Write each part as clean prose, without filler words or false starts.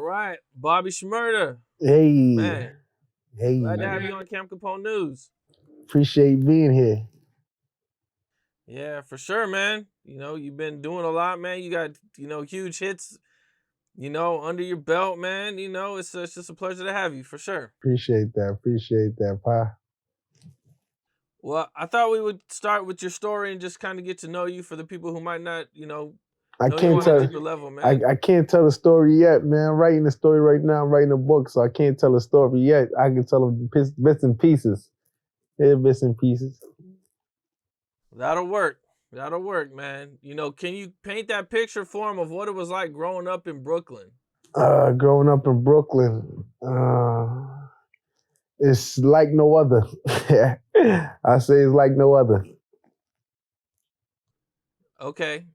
right. Bobby Shmurda. Hey, Man, hey, glad to have you on Camp Capone News. appreciate being here. Yeah, for sure, man. You've been doing a lot, man. You got, huge hits, under your belt, man. It's just a pleasure to have you, for sure. Appreciate that, Pa. Well, I thought we would start with your story and just kind of get to know you for the people who might not, know I you can't on a tell. deeper level, man. I can't tell the story yet, man. I'm writing the story right now. I'm writing a book, so I can't tell the story yet. I can tell them bits and pieces. Yeah, bits and pieces. That'll work. That'll work, man. Can you paint that picture for him of what it was like growing up in Brooklyn? Growing up in Brooklyn, it's like no other. I say it's like no other. Okay.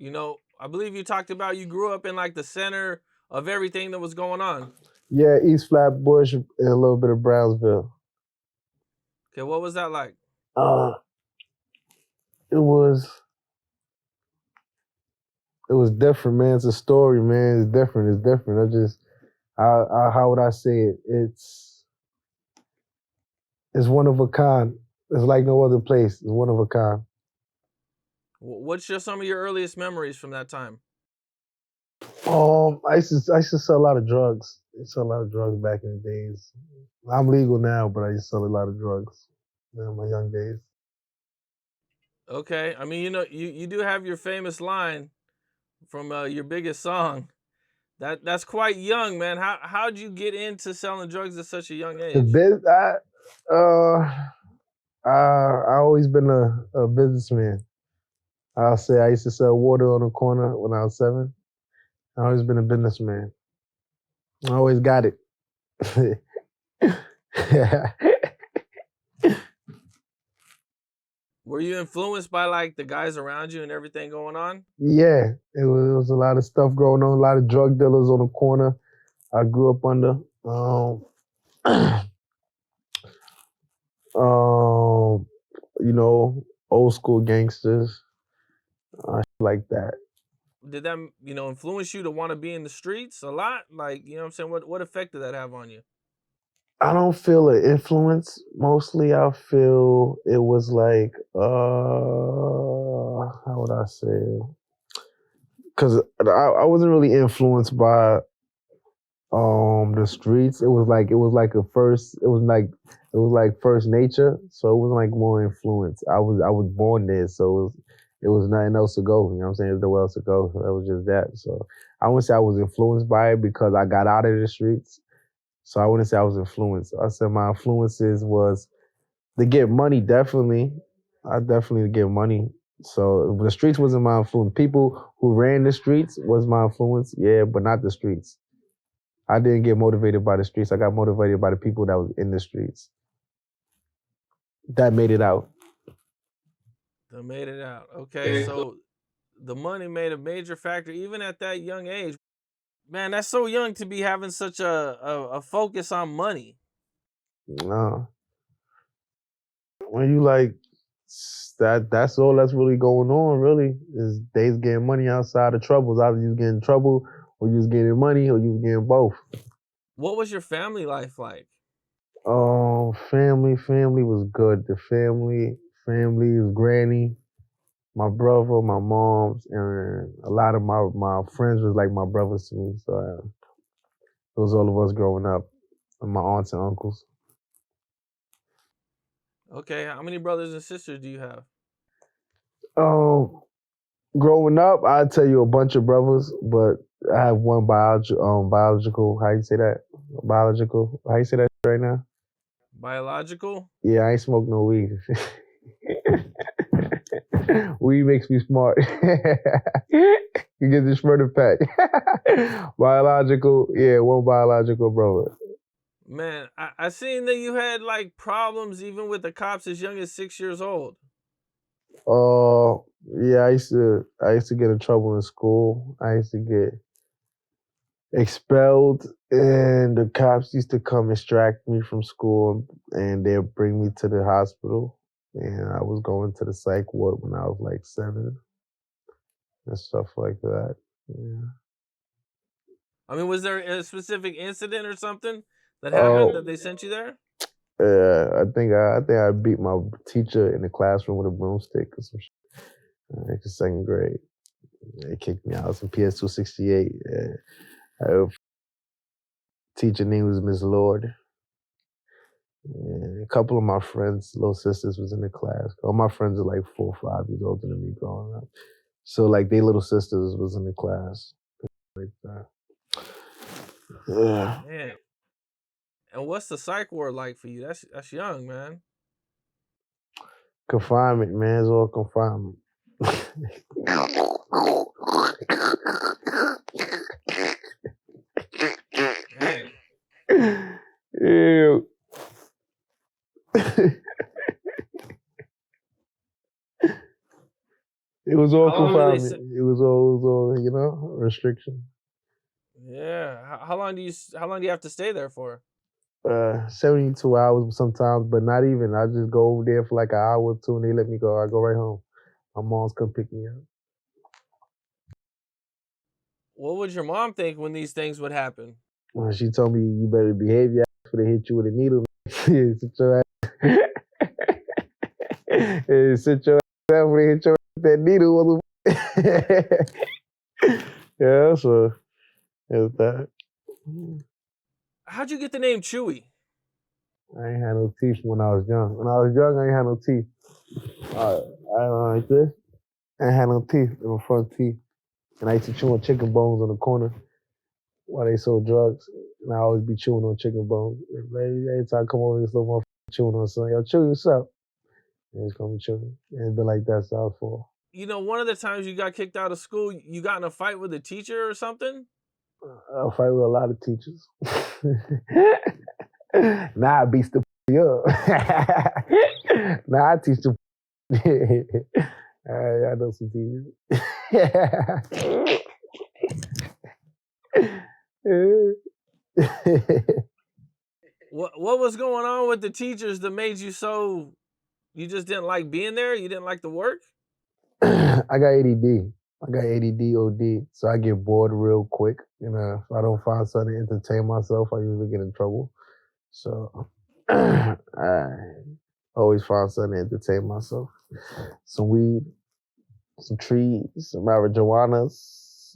I believe you talked about you grew up in like the center of everything that was going on. Yeah, East Flatbush and a little bit of Brownsville. Okay, what was that like? Uh, it was different, man. It's a story, man. It's different. How would I say it? It's one of a kind. It's like no other place. It's one of a kind. What's some of your earliest memories from that time? I used to sell a lot of drugs. I used to sell a lot of drugs back in the days. I'm legal now, but I used to sell a lot of drugs in my young days. Okay, I mean, you do have your famous line from your biggest song. That's quite young, man. How'd you get into selling drugs at such a young The age? I always been a businessman. I'll say I used to sell water on the corner when I was 7. I always been a businessman. I always got it. Were you influenced by like the guys around you and everything going on? Yeah, it was a lot of stuff going on, a lot of drug dealers on the corner I grew up under. Old school gangsters, like that. Did that, influence you to want to be in the streets a lot? Like, what I'm saying? What effect did that have on you? I don't feel an influence. Mostly, I feel it was like, how would I say? Because I wasn't really influenced by the streets. It was like first nature. So it was like more influence. I was born there, so it was nothing else to go. You know what I'm saying? There's nowhere else to go. So that was just that. So I wouldn't say I was influenced by it because I got out of the streets. So I wouldn't say I was influenced. I said my influences was to get money, definitely. I definitely get money. So the streets wasn't my influence. People who ran the streets was my influence, yeah, but not the streets. I didn't get motivated by the streets. I got motivated by the people that was in the streets. That made it out. That made it out. Okay, so the money made a major factor even at that young age. Man, that's so young to be having such a focus on money. When you like that's all that's really going on, really, is they's getting money outside of troubles. Either you getting in trouble or you was getting money or you was getting both. What was your family life like? Family was good. The family is granny, my brother, my mom's, and a lot of my friends was like my brothers to me. So it was all of us growing up, and my aunts and uncles. Okay, how many brothers and sisters do you have? Growing up, I'd tell you a bunch of brothers, but I have one biological. How you say that? Biological. How you say that right now? Biological? Yeah, I ain't smoke no weed. Weed makes me smart. You get the Shmurda pack. Biological, yeah, one biological brother. Man, I seen that you had like problems even with the cops as young as 6 years old. Yeah, I used to get in trouble in school. I used to get expelled, and the cops used to come extract me from school, and they'd bring me to the hospital. And I was going to the psych ward when I was like 7 and stuff like that. Yeah. I mean, was there a specific incident or something that happened that they sent you there? I think I beat my teacher in the classroom with a broomstick or some shit. Like the second grade. They kicked me out. I was in PS268. Teacher name was Miss Lord. And a couple of my friends' little sisters was in the class. All my friends are like 4 or 5 years older than me growing up. So like their little sisters was in the class. Like that. Yeah. Man. And what's the psych ward like for you? That's young, man. Confinement, man. It's all confinement. Dang. Ew. It was all confinement. It was all, you know, restriction. Yeah. How long do you have to stay there for? 72 hours sometimes, but not even. I just go over there for like an hour or two and they let me go. I go right home. My mom's come pick me up. What would your mom think when these things would happen? When she told me you better behave your ass before they hit you with a needle. Sit your ass. Sit your ass down before they hit you with that needle. Yeah, so it's that. How'd you get the name Chewy? I ain't had no teeth when I was young. When I was young, I ain't had no teeth. I like this. I ain't had no teeth in my front teeth. And I used to chew on chicken bones on the corner while they sold drugs. And I always be chewing on chicken bones. Every time I come over, this little motherfucker chewing on something. Yo, chew yourself. And he's gonna be chewing. And it's been like that since I was 4. You know, one of the times you got kicked out of school, you got in a fight with a teacher or something? I fight with a lot of teachers. Now I beat the up. Now I teach the I know some teachers. What was going on with the teachers that made you so you just didn't like being there? You didn't like the work? I got ADD. I got ADD, OD, so I get bored real quick. You know, if I don't find something to entertain myself, I usually get in trouble. So I always find something to entertain myself. Some weed, some trees, some marijuanas.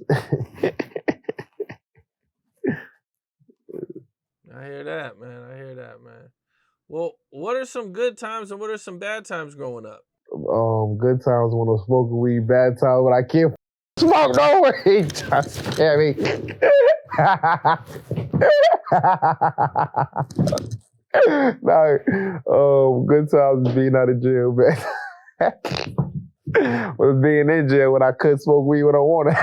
I hear that, man. Well, what are some good times and what are some bad times growing up? Good times when I'm smoking weed, bad times when I can't smoke no weed. Just scare me. No, good times being out of jail, man. Was being in jail when I couldn't smoke weed when I wanted.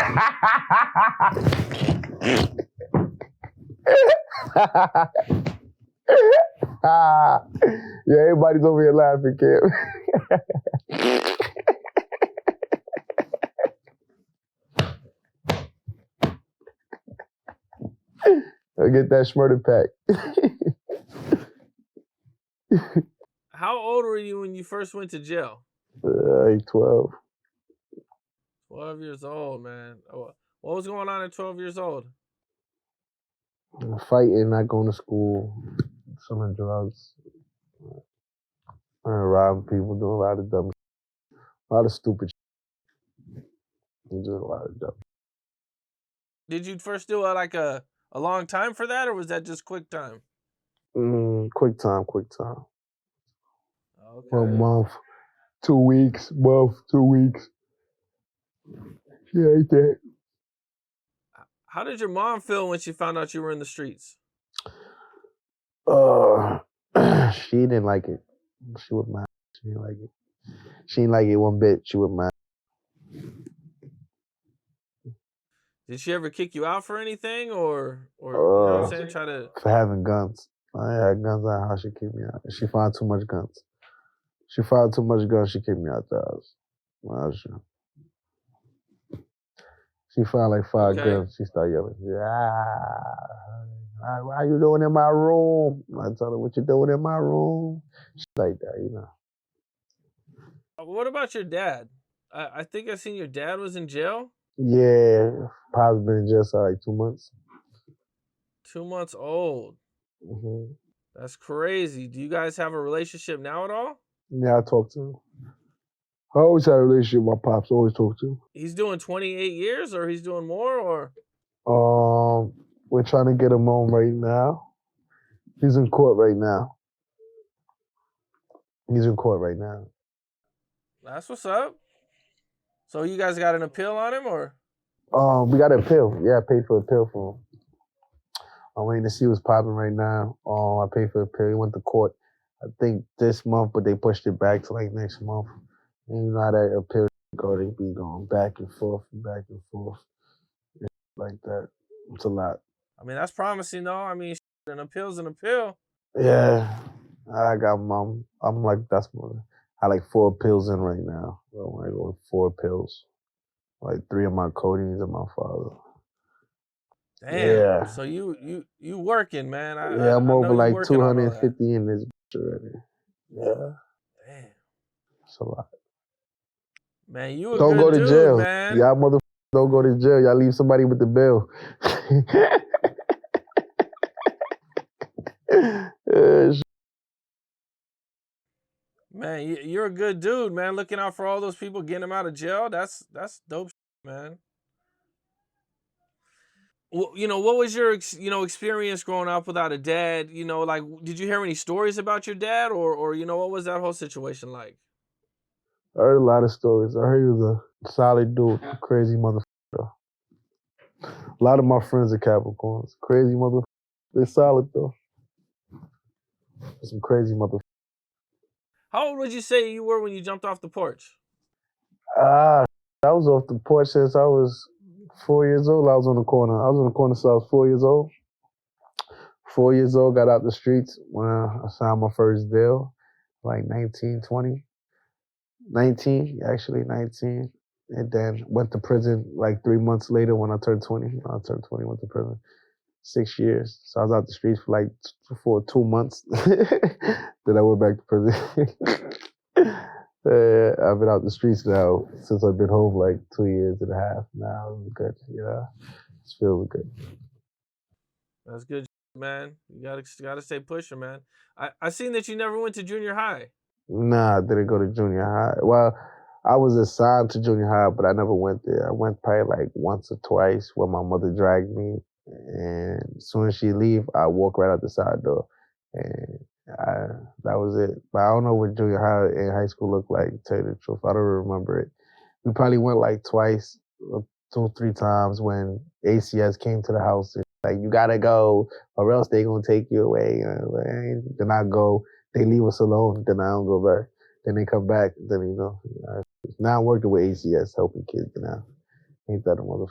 Yeah, everybody's over here laughing, kid. I'll get that Shmurda pack. How old were you when you first went to jail? Like 12. 12 years old, man. What was going on at 12 years old? Fighting, not going to school, selling drugs, robbing people, doing a lot of dumb shit. A lot of stupid shit. Doing a lot of dumb shit. Did you first do like a long time for that, or was that just quick time? Quick time. Okay. A month, 2 weeks, 2 weeks. Yeah, ain't that. How did your mom feel when she found out you were in the streets? She didn't like it. She was mad. She didn't like it. She didn't like it one bit. She was mad. Did she ever kick you out for anything, or you know what I'm saying? Try to for having guns. I had guns out. How she kicked me out? She found too much guns. She kicked me out the house. Well, sure. She found like 5 guns. She started yelling, why you doing in my room? I told her, what you doing in my room? She's like that, you know. What about your dad? I think I seen your dad was in jail. Yeah, Pop's been in jail for like 2 months. 2 months old. Mm-hmm. That's crazy. Do you guys have a relationship now at all? Yeah, I talk to him. I always had a relationship with my pops. Always talk to him. He's doing 28 years, or he's doing more, or? We're trying to get him on right now. He's in court right now. That's what's up. So you guys got an appeal on him, or? We got an appeal. Yeah, I paid for an appeal for him. I'm waiting to see what's popping right now. I paid for the appeal. He went to court, I think this month, but they pushed it back to like next month. And you know how that appeal go, they be going back and forth, like that. It's a lot. I mean, that's promising, though. I mean, an appeal's an appeal. Yeah, I got mom. I'm like, I like 4 appeals in right now. I'm like going 4 appeals. Like 3 of my codeines and my father. Damn. Yeah. So you working, man. I'm I over know like you working on all that. 250 in this already. Yeah. Damn. It's a lot. Man, you a Don't good go to dude, jail. man. Y'all motherfuckers don't go to jail. Y'all leave somebody with the bill. Man, you're a good dude, man. Looking out for all those people, getting them out of jail. That's dope, man. Well, what was your experience growing up without a dad? Like, did you hear any stories about your dad, or what was that whole situation like? I heard a lot of stories. I heard he was a solid dude, crazy motherfucker. A lot of my friends are Capricorns. Crazy motherfucker. They're solid though. Some crazy motherfuckers. How old would you say you were when you jumped off the porch? I was off the porch since I was 4 years old. I was on the corner since I was 4 years old. 4 years old, got out the streets when I signed my first deal, like 19, 20. 19, actually 19. And then went to prison like 3 months later when I turned 20. When I turned 20, went to prison. 6 years. So I was out the streets for like for 2 months. Then I went back to prison. I've been out the streets now since I've been home like 2 years and a half. Now it's good, it feels good. That's good, man. You gotta stay pushing, man. I seen that you never went to junior high. Nah, I didn't go to junior high. Well, I was assigned to junior high, but I never went there. I went probably like once or twice when my mother dragged me. And as soon as she leave, I walk right out the side door. And that was it. But I don't know what junior high and high school looked like, to tell you the truth. I don't remember it. We probably went like twice, 2 or 3 times when ACS came to the house. And like, you gotta go or else they gonna take you away. Then I go. They leave us alone, then I don't go back. Then they come back, then now I'm working with ACS, helping kids now. Ain't that a motherfucker?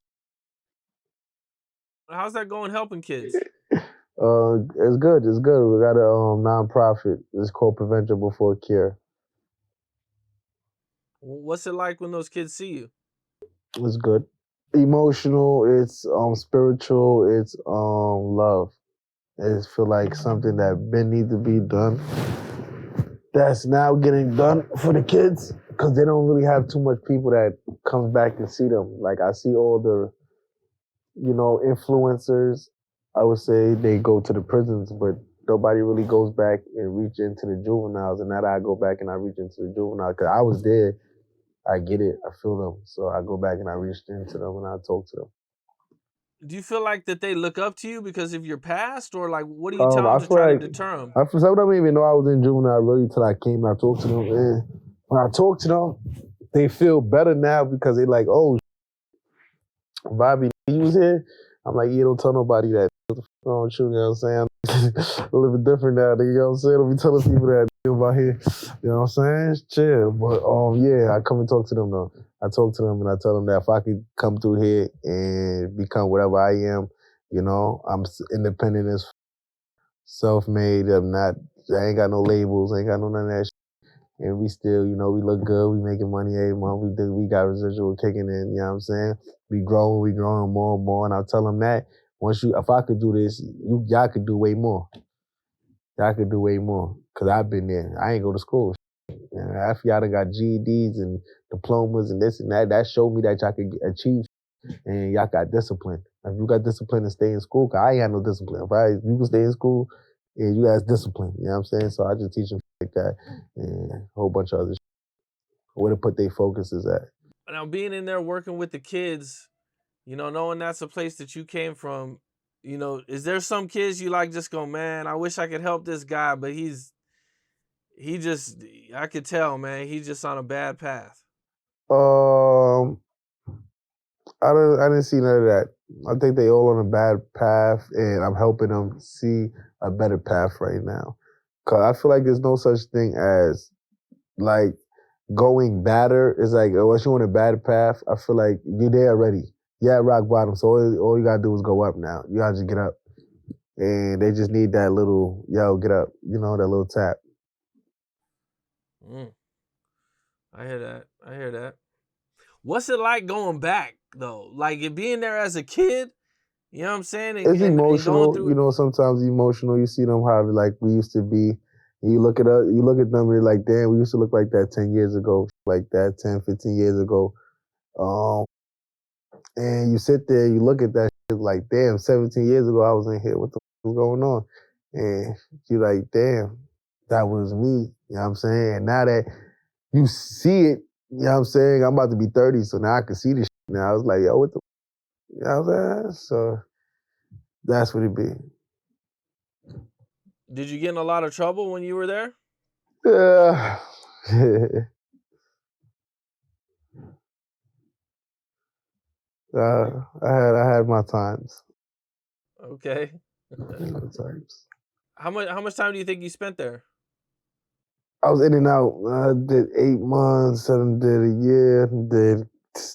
How's that going, helping kids? It's good. We got a nonprofit. It's called Prevention Before Cure. What's it like when those kids see you? It's good. Emotional, it's spiritual, it's love. It feel like something that been need to be done. That's now getting done for the kids because they don't really have too much people that comes back and see them. Like I see all the, influencers. I would say they go to the prisons, but nobody really goes back and reach into the juveniles. And now that I go back and I reach into the juvenile, because I was there, I get it, I feel them. So I go back and I reach into them and I talk to them. Do you feel like that they look up to you because of your past, or like what do you tell them to try to deter them? Some of them even know I was in juvenile really till I came and I talked to them. And when I talk to them, they feel better now because they like, oh, Bobby, he was here. I'm like, yeah, don't tell nobody that. Oh, shoot, you know what I'm saying? A little bit different now, you know what I'm saying? Don't be telling people that about here. You know what I'm saying? Chill. But yeah, I come and talk to them though. I talk to them and I tell them that if I could come through here and become whatever I am, I'm independent as self-made. I ain't got no labels, ain't got none of that shit. And we still, we look good, we making money every month, we got residual kicking in, you know what I'm saying? We growing more and more, and I tell them that, if I could do this, y'all could do way more. Y'all could do way more, because I've been there. I ain't go to school. And after y'all done got GEDs and diplomas and this and that, that showed me that y'all could achieve. and y'all got discipline. If you got discipline to stay in school, cause I ain't had no discipline. If you can stay in school, and you guys discipline. You know what I'm saying? So I just teach them like that and a whole bunch of other shit. Where to put their focuses at. Now, being in there working with the kids, you know, knowing that's a place that you came from, you know, is there some kids you like just go, man, I wish I could help this guy, but I could tell, man, he's just on a bad path. I didn't see none of that. I think they all on a bad path, and I'm helping them see a better path right now. Cause I feel like there's no such thing as like going badder. It's like once you're on a bad path, I feel like you're there already. You're at rock bottom, so all you gotta do is go up now. You gotta just get up, and they just need that little get up. You know, that little tap. I hear that. What's it like going back though? Like it being there as a kid, you know what I'm saying? It's emotional. You know, sometimes emotional. You see them how like we used to be. And you look at them and you're like, damn, we used to look like that 10 years ago, like that 10, 15 years ago. And you sit there, you look at that shit like, damn, 17 years ago I was in here. What the f was going on? And you're like, damn, that was me. You know what I'm saying? And now that you see it, you know what I'm saying? I'm about to be 30, so now I can see this shit now. I was like, yo, what the you know what I'm saying? So that's what it be. Did you get in a lot of trouble when you were there? I had my times. Okay. Times. How much time do you think you spent there? I was in and out. I did 8 months, then did a year, did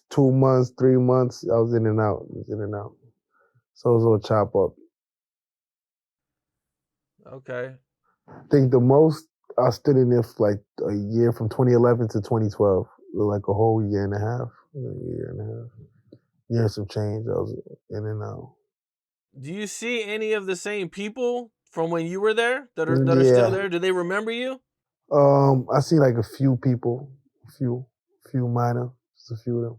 2 months, 3 months. I was in and out. So it was all chop up. Okay. I think the most I stood in there for like a year from 2011 to 2012. Like a whole year and a half. Year and some change. I was in and out. Do you see any of the same people from when you were there that are still there? Do they remember you? I see like a few people, few minor, just a few of them.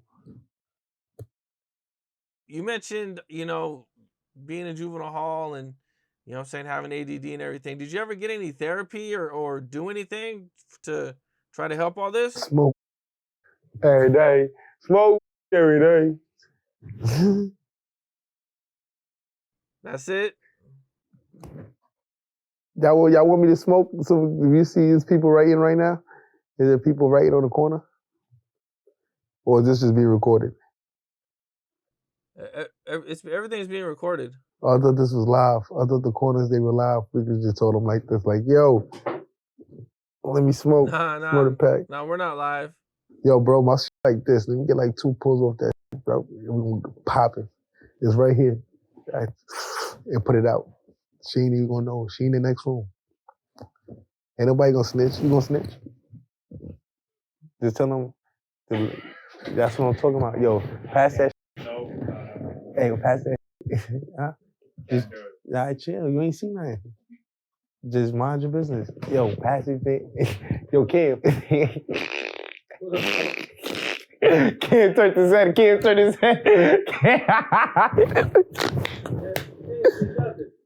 You mentioned, you know, being in juvenile hall and, you know what I'm saying, having ADD and everything. Did you ever get any therapy or do anything to try to help all this? Smoke every day. Smoke every day. That's it? Y'all want me to smoke? So if you see these people writing right now, is there people writing on the corner? Or is this just being recorded? Everything's being recorded. Oh, I thought this was live. I thought the corners, they were live. We could just told them like this, like, yo, let me smoke. Shmurda pack. No, we're not live. Yo, bro, my shit like this. Let me get like 2 pulls off that shit, bro. We're going to pop it. It's right here. And put it out. She ain't even gonna know. She in the next room. Ain't nobody gonna snitch. You gonna snitch? Just tell them. That's what I'm talking about. Yo, pass that. No. Hey, pass that. Huh? Just, all right, chill. You ain't seen nothing. Just mind your business. Yo, pass it. Yo, Kim. Kim turned his head.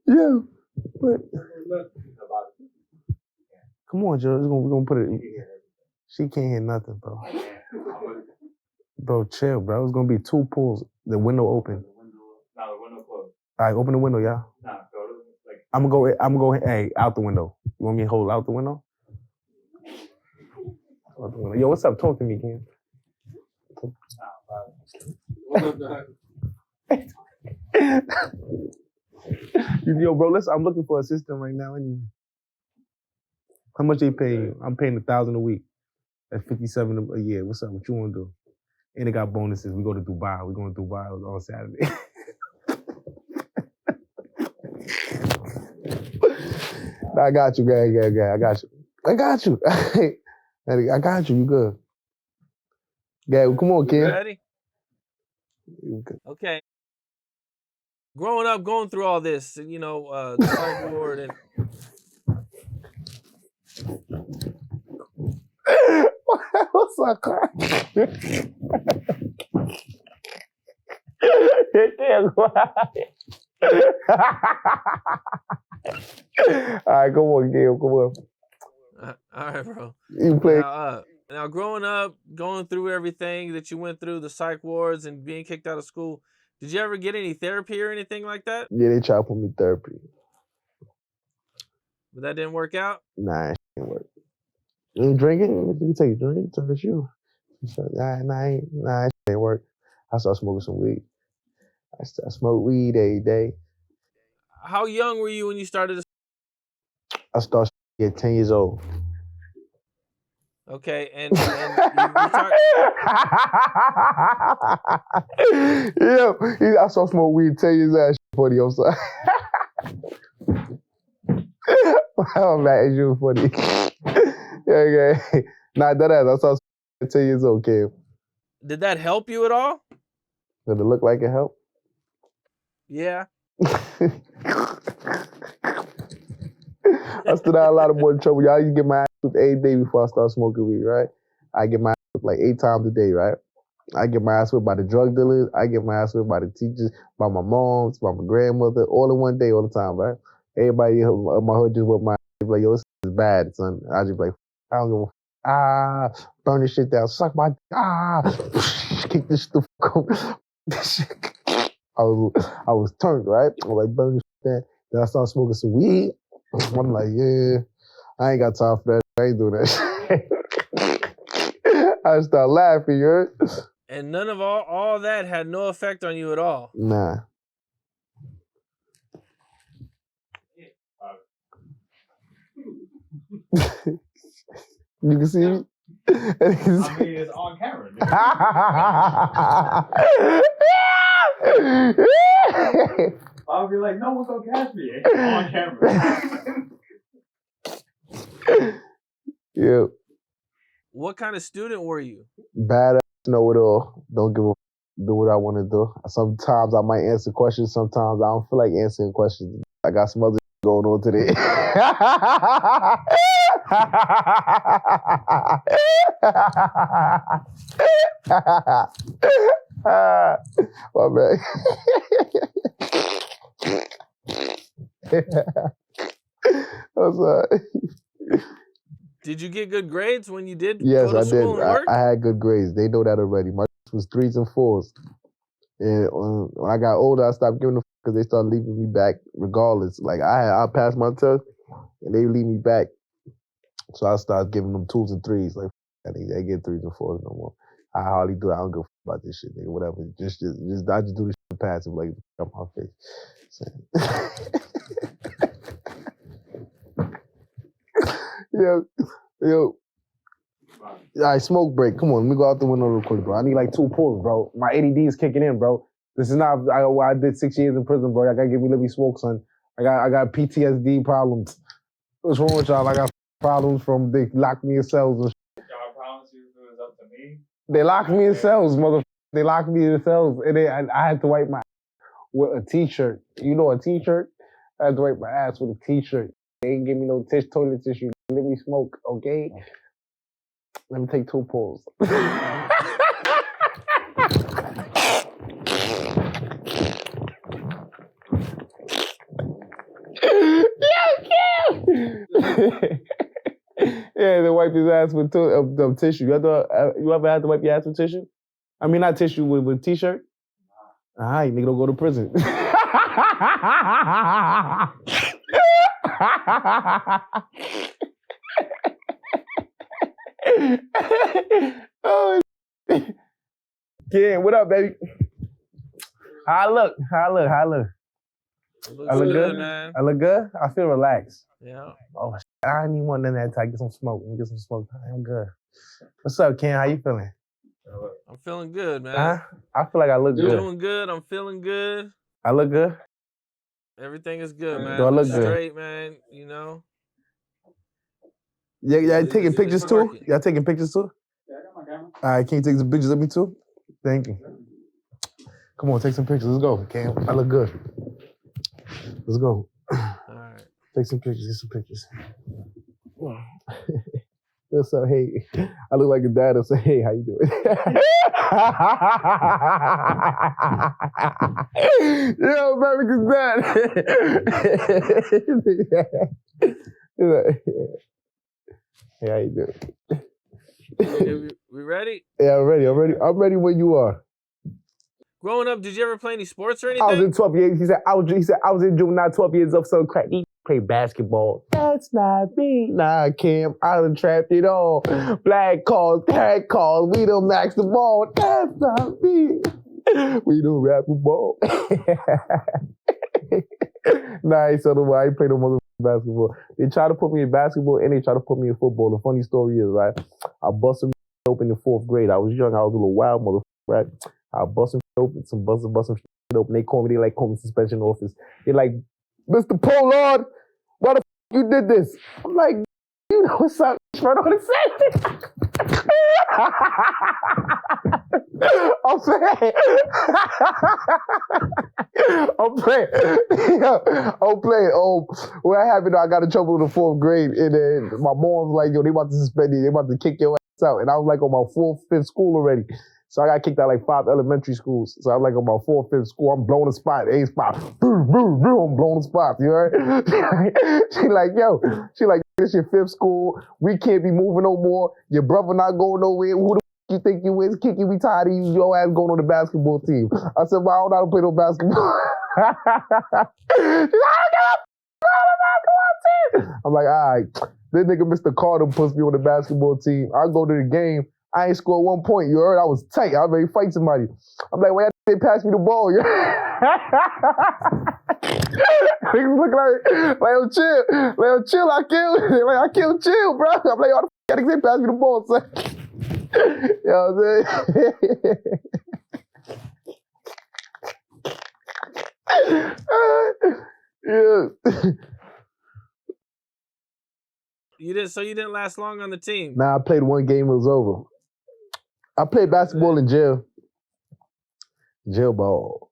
Yo, but come on, Joe. We're gonna put it. She can't hear nothing, bro. Bro, chill, bro. It's gonna be 2 pulls. The window open. No, the window closed. All right, open the window, y'all. Nah, go to like. I'm gonna go. Hey, out the window. You want me to hold out the window? Out the window. Yo, what's up? Talk to me, Kim. Yo, bro, listen. I'm looking for a assistant right now. Anyway, how much they pay you? I'm paying $1,000 a week. That's $57 a year. What's up? What you want to do? And they got bonuses. We go to Dubai. We're going to Dubai on Saturday. I got you, guy. I got you. I got you. You good? Yeah, come on, kid. Ready? Okay. Growing up, going through all this, you know, the psych ward and. What's up, All right, come on, Gail. Come on. All right, bro. You play. Now, growing up, going through everything that you went through, the psych wards and being kicked out of school, did you ever get any therapy or anything like that? Yeah, they tried to put me therapy. But that didn't work out? Nah, it didn't work. You ain't drinking? You take a drink, turn it you. Nah, it didn't work. I started smoking some weed. I smoked weed every day. How young were you when you started? I started at 10 years old. Okay, and you talk... Yeah, I started smoking weed 10 years old. Funny, I'm sorry. I'm mad at you, funny. Yeah. Nah, that ass. I started smoking at 10 years old, Cam. Did that help you at all? Did it look like it helped? Yeah. I still had a lot of more trouble. Y'all used to get my ass whipped every day before I started smoking weed, right? I get my ass whipped like 8 times a day, right? I get my ass whipped by the drug dealers. I get my ass whipped by the teachers, by my moms, by my grandmother, all in one day, all the time, right? Everybody in my hood just whipped my ass. Like, yo, this is bad, son. I just be like, I don't give a burn this shit down, suck my kick this shit the fuck up. I was turned, right? I was like, burn this shit down. Then I started smoking some weed. I'm like, yeah, I ain't got time for that. I ain't doing that shit. I started laughing, you heard? And none of all that had no effect on you at all? Nah. You can see me? I mean, it's on camera. I'll be like, no one's gonna catch me. It's on camera. Yeah. What kind of student were you? Badass, know it all. Don't give a do what I want to do. Sometimes I might answer questions. Sometimes I don't feel like answering questions. I got some other going on today. My bad. I'm sorry. Did you get good grades when you did Yes, go to I school did. and work? I had good grades. They know that already. My was 3s and 4s. And when I got older, I stopped giving a because they started leaving me back regardless. Like, I passed my test, and they leave me back. So I started giving them 2s and 3s. Like, they get 3s and 4s no more. I hardly do it. I don't give a fuck about this shit, nigga. Whatever. Just I just do this shit passive, like, up my face. Yo. All right, smoke break. Come on, let me go out the window real quick, bro. I need like 2 pulls, bro. My ADD is kicking in, bro. This is not. I did 6 years in prison, bro. Y'all gotta let me smoke, son. I got PTSD problems. What's wrong with y'all? I got problems from they locked me in cells. Y'all promise you if it was up to me? They locked me in cells, motherfucker. They locked me in cells, and I had to wipe my ass with a t-shirt. You know a t-shirt? I had to wipe my ass with a t-shirt. They ain't give me no toilet tissue. Let me smoke, okay? Let me take 2 pulls. Yeah, they wipe his ass with tissue. You ever had to wipe your ass with tissue? I mean, not tissue, with t-shirt? All right, nigga, don't go to prison. Oh, yeah, what up, baby? How I look? I look good, man. I look good? I feel relaxed. Yeah. Oh, I need one of that. Get some smoke. Get some smoke. I'm good. What's up, Ken? How you feeling? I'm feeling good, man. I feel like I look good. Doing good. I'm feeling good. I look good? Everything is good, man. Do I look good? Straight, man, you know? Yeah, y'all taking pictures too? Working. Y'all taking pictures too? Yeah, I got my camera. All right, can you take some pictures of me too? Thank you. Come on, take some pictures. Let's go, Cam. I look good. Let's go. All right. Take some pictures. Get some pictures. What's up? Hey, I look like a dad. I say, hey, how you doing? Yo, America's dad. Hey, how you doing? Okay, we ready? Yeah, I'm ready. I'm ready when you are. Growing up, did you ever play any sports or anything? I was in 12 years. He said I was in juvenile 12 years of some crack. He played basketball. That's not me. Nah, Cam, I done trapped it all. Black calls, cat calls, we done maxed the ball. That's not me. We done rap the ball. Nah, I said, I ain't played no motherfucking basketball. They try to put me in basketball and they try to put me in football. The funny story is, right, I busted open in 4th grade. I was young. I was a little wild motherfucker, right? I busted open, some busting shit open. They call me suspension office. They're like, Mr. Pollard, why the f*** you did this? I'm like, you know what's up? Right on the same. I'm playing. Oh, what happened? I got in trouble in the 4th grade, and then my mom was like, yo, they about to suspend you. They about to kick your ass out. And I was like on my 4th, 5th school already. So I got kicked out like 5 elementary schools. So I'm like on my 4th, 5th school. I'm blowing a spot, A spot. I'm blowing a spot. You heard? She like, this your 5th school. We can't be moving no more. Your brother not going nowhere. Who the f*** you think you is? Kicking me tired of you. Your ass going on the basketball team. I said, well, I don't know how to play no basketball. She's like, I don't get on the basketball team. I'm like, all right. This nigga Mr. Carter puts me on the basketball team. I go to the game. I ain't scored 1 point. You heard? I was tight. I was ready to fight somebody. I'm like, why they pass me the ball? Niggas look like, yo, chill. Like, yo, chill, I killed. Like, I killed, chill, bro. I'm like, yo, the f*** they pass me the ball, son. You know what I'm saying? Yeah. You didn't last long on the team? Nah, I played 1 game, it was over. I played basketball in jail. Jail ball.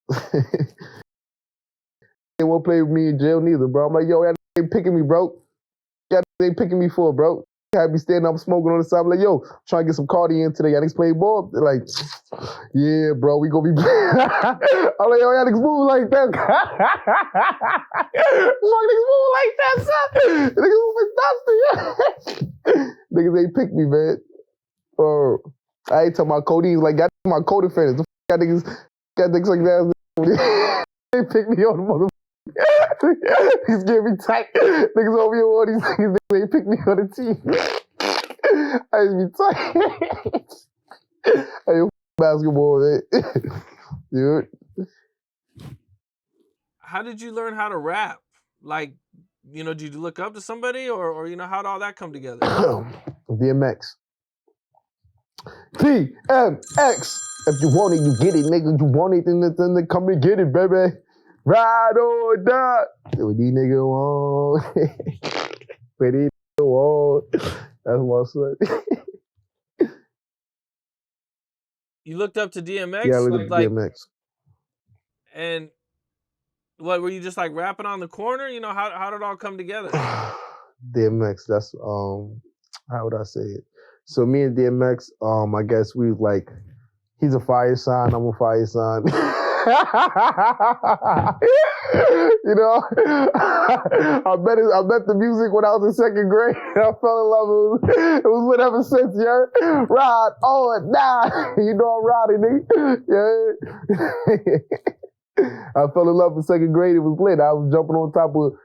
They won't play with me in jail neither, bro. I'm like, yo, y'all ain't picking me, bro. Y'all ain't picking me for, bro. Had me standing up smoking on the side. I'm like, yo, trying to get some cardio in today. Y'all niggas play ball? They're like, yeah, bro, we gonna be. I'm like, yo, y'all niggas move like that. Fuck niggas move like that, son. Niggas moving dusty. Niggas ain't pick me, man. I ain't talking about codeine. Like, y'all my co-defendants. Got niggas like that. They pick me on the motherfucker. He's getting me tight. Niggas over here, all these niggas, they pick me on the team. I used to be tight. Hey, basketball, man. Dude. How did you learn how to rap? Like, did you look up to somebody or how did all that come together? DMX. DMX. If you want it, you get it, nigga. You want it, then come and get it, baby. Ride or die. What these niggas want. What these niggas want. That's my son. You looked up to DMX? Yeah, I looked up to DMX. And what, were you just like rapping on the corner? How did it all come together? DMX, that's, how would I say it? So me and DMX, I guess we was like, he's a fire sign, I'm a fire sign. I met the music when I was in 2nd grade. I fell in love with it. It was lit ever since, yeah. Ride on, die. I'm riding, nigga. Yeah. I fell in love in 2nd grade. It was lit. I was jumping on top of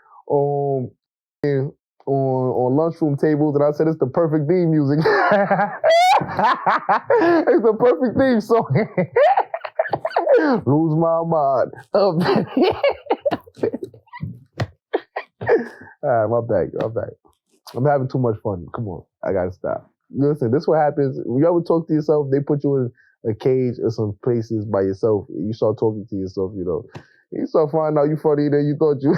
on lunchroom tables, and I said, it's the perfect theme music. It's the perfect theme song. Lose my mind. Alright, my back. I'm having too much fun. Come on, I gotta stop. Listen, this is what happens. When you ever talk to yourself, they put you in a cage or some places by yourself. You start talking to yourself, You start finding out you funnier than you thought you.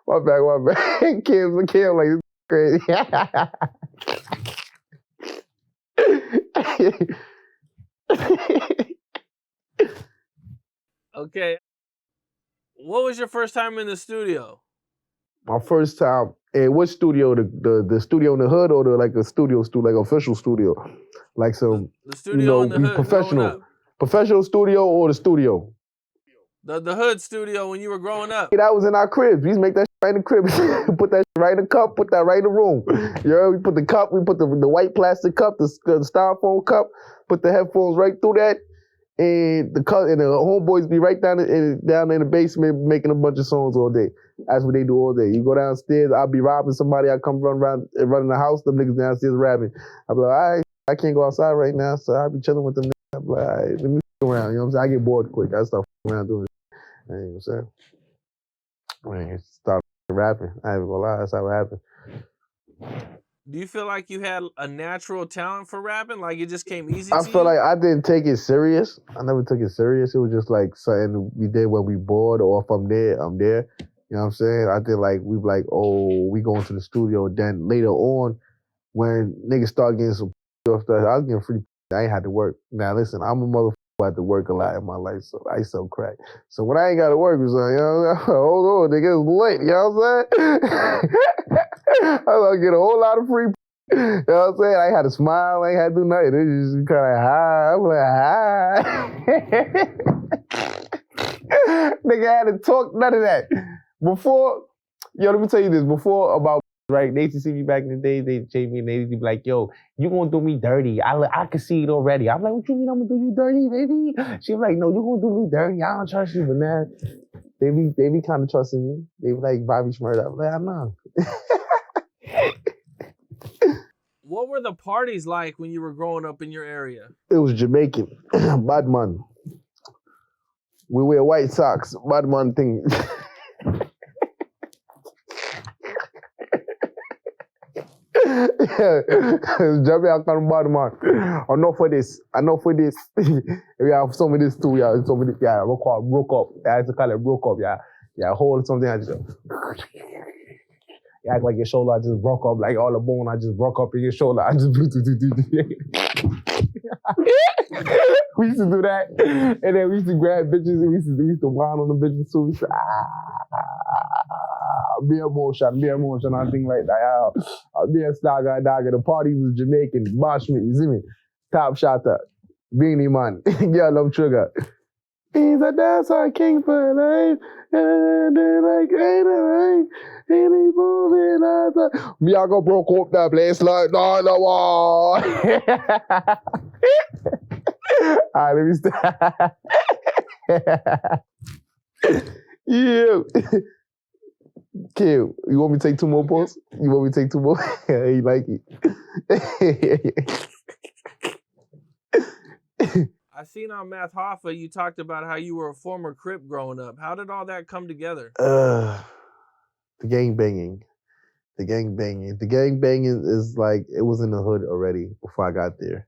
My bad. Kim, like, this is crazy. Okay. What was your first time in the studio? My first time. What studio? The studio in the hood or like a studio, like official studio, like some the studio in the hood professional studio or the studio. The hood studio when you were growing up. Yeah, that was in our cribs. We used to make that shit right in the crib. Put that shit right in the cup, put that right in the room. You know, we put the cup, we put the white plastic cup, the styrofoam cup, put the headphones right through that, and the homeboys be right down in the basement making a bunch of songs all day. That's what they do all day. You go downstairs, I'll be robbing somebody, I come running the house, them niggas downstairs rapping. I'll be like, all right, I can't go outside right now, so I'll be chilling with them niggas. I'll be like, all right, let me around, you know what I'm saying? I get bored quick. I start around doing you know what I'm saying? Man, started rapping. I ain't gonna lie, that's how it happened. Do you feel like you had a natural talent for rapping? Like it just came easy to you? I feel like I didn't take it serious. I never took it serious. It was just like something we did when we bored, or if I'm there, I'm there. You know what I'm saying? I did like, we like, oh, we going to the studio. Then later on, when niggas start getting some stuff, I was getting free. I ain't had to work. Now listen, I'm a motherfucker. I had to work a lot in my life, so I sell crack. So when I ain't got to work, it was like, you know, hold on, nigga, it's late, you know what I'm saying? I was gonna get a whole lot of free, you know what I'm saying? I ain't had to smile, I ain't had to do nothing. It was just kind of hi. I'm like, hi. Nigga had to talk, none of that. Before, let me tell you this, before about, right, they used to see me back in the day, they chase me and they used to be like, yo, you gonna do me dirty. I can see it already. I'm like, what you mean I'm gonna do you dirty, baby? She was like, no, you gonna do me dirty. I don't trust you, but now they be kind of trusting me. They be like, Bobby Shmurda. I'm like, I know. What were the parties like when you were growing up in your area? It was Jamaican. Bad man. We wear white socks. Bad man thing. Jamaican bad man. Enough for this. We have some of this too, yeah. Some of this, yeah. We call it broke up. I used to call it broke up, yeah. Yeah, hold something, I just you act like your shoulder, I just broke up, like all the bone, I just broke up in your shoulder. I just we used to do that, and then we used to grab bitches, and we used to whine on the bitches too. We used to be emotion, and things like that. Be a stagger, dagger. The party was Jamaican, Bashment, you see me? Top shotter, Beanie Man, girl, I'm trigger. He's a dancer, king for life, and like ain't he moving out? Me, I go broke up that place like no. Alright, let me start. Yeah. Kim, you want me to take 2 more posts? You want me to take 2 more? You like it. I seen on Math Hoffa, you talked about how you were a former Crip growing up. How did all that come together? The gang banging. The gang banging is like, it was in the hood already before I got there.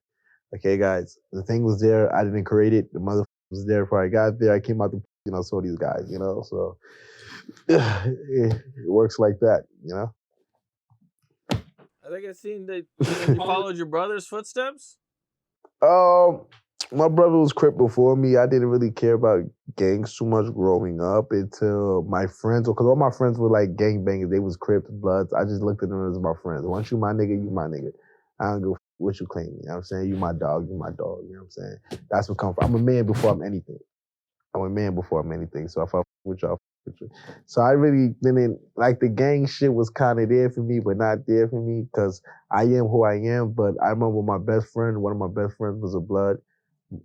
Okay, guys, the thing was there. I didn't create it. The motherfucker was there before I got there. I came out the, saw these guys, so it works like that, I think I seen that you followed your brother's footsteps. My brother was Crip before me. I didn't really care about gangs too much growing up until my friends, because all my friends were like gang bangers. They was Crips, Bloods. I just looked at them as my friends. Once you my nigga, you my nigga. I don't give a what you claim. You know what I'm saying? You my dog, you my dog. You know what I'm saying? That's what comes from. I'm a man before I'm anything. So if I fuck with y'all, with you. So I really didn't, like, the gang shit was kind of there for me, but not there for me, because I am who I am. But I remember my best friend, one of my best friends was a Blood.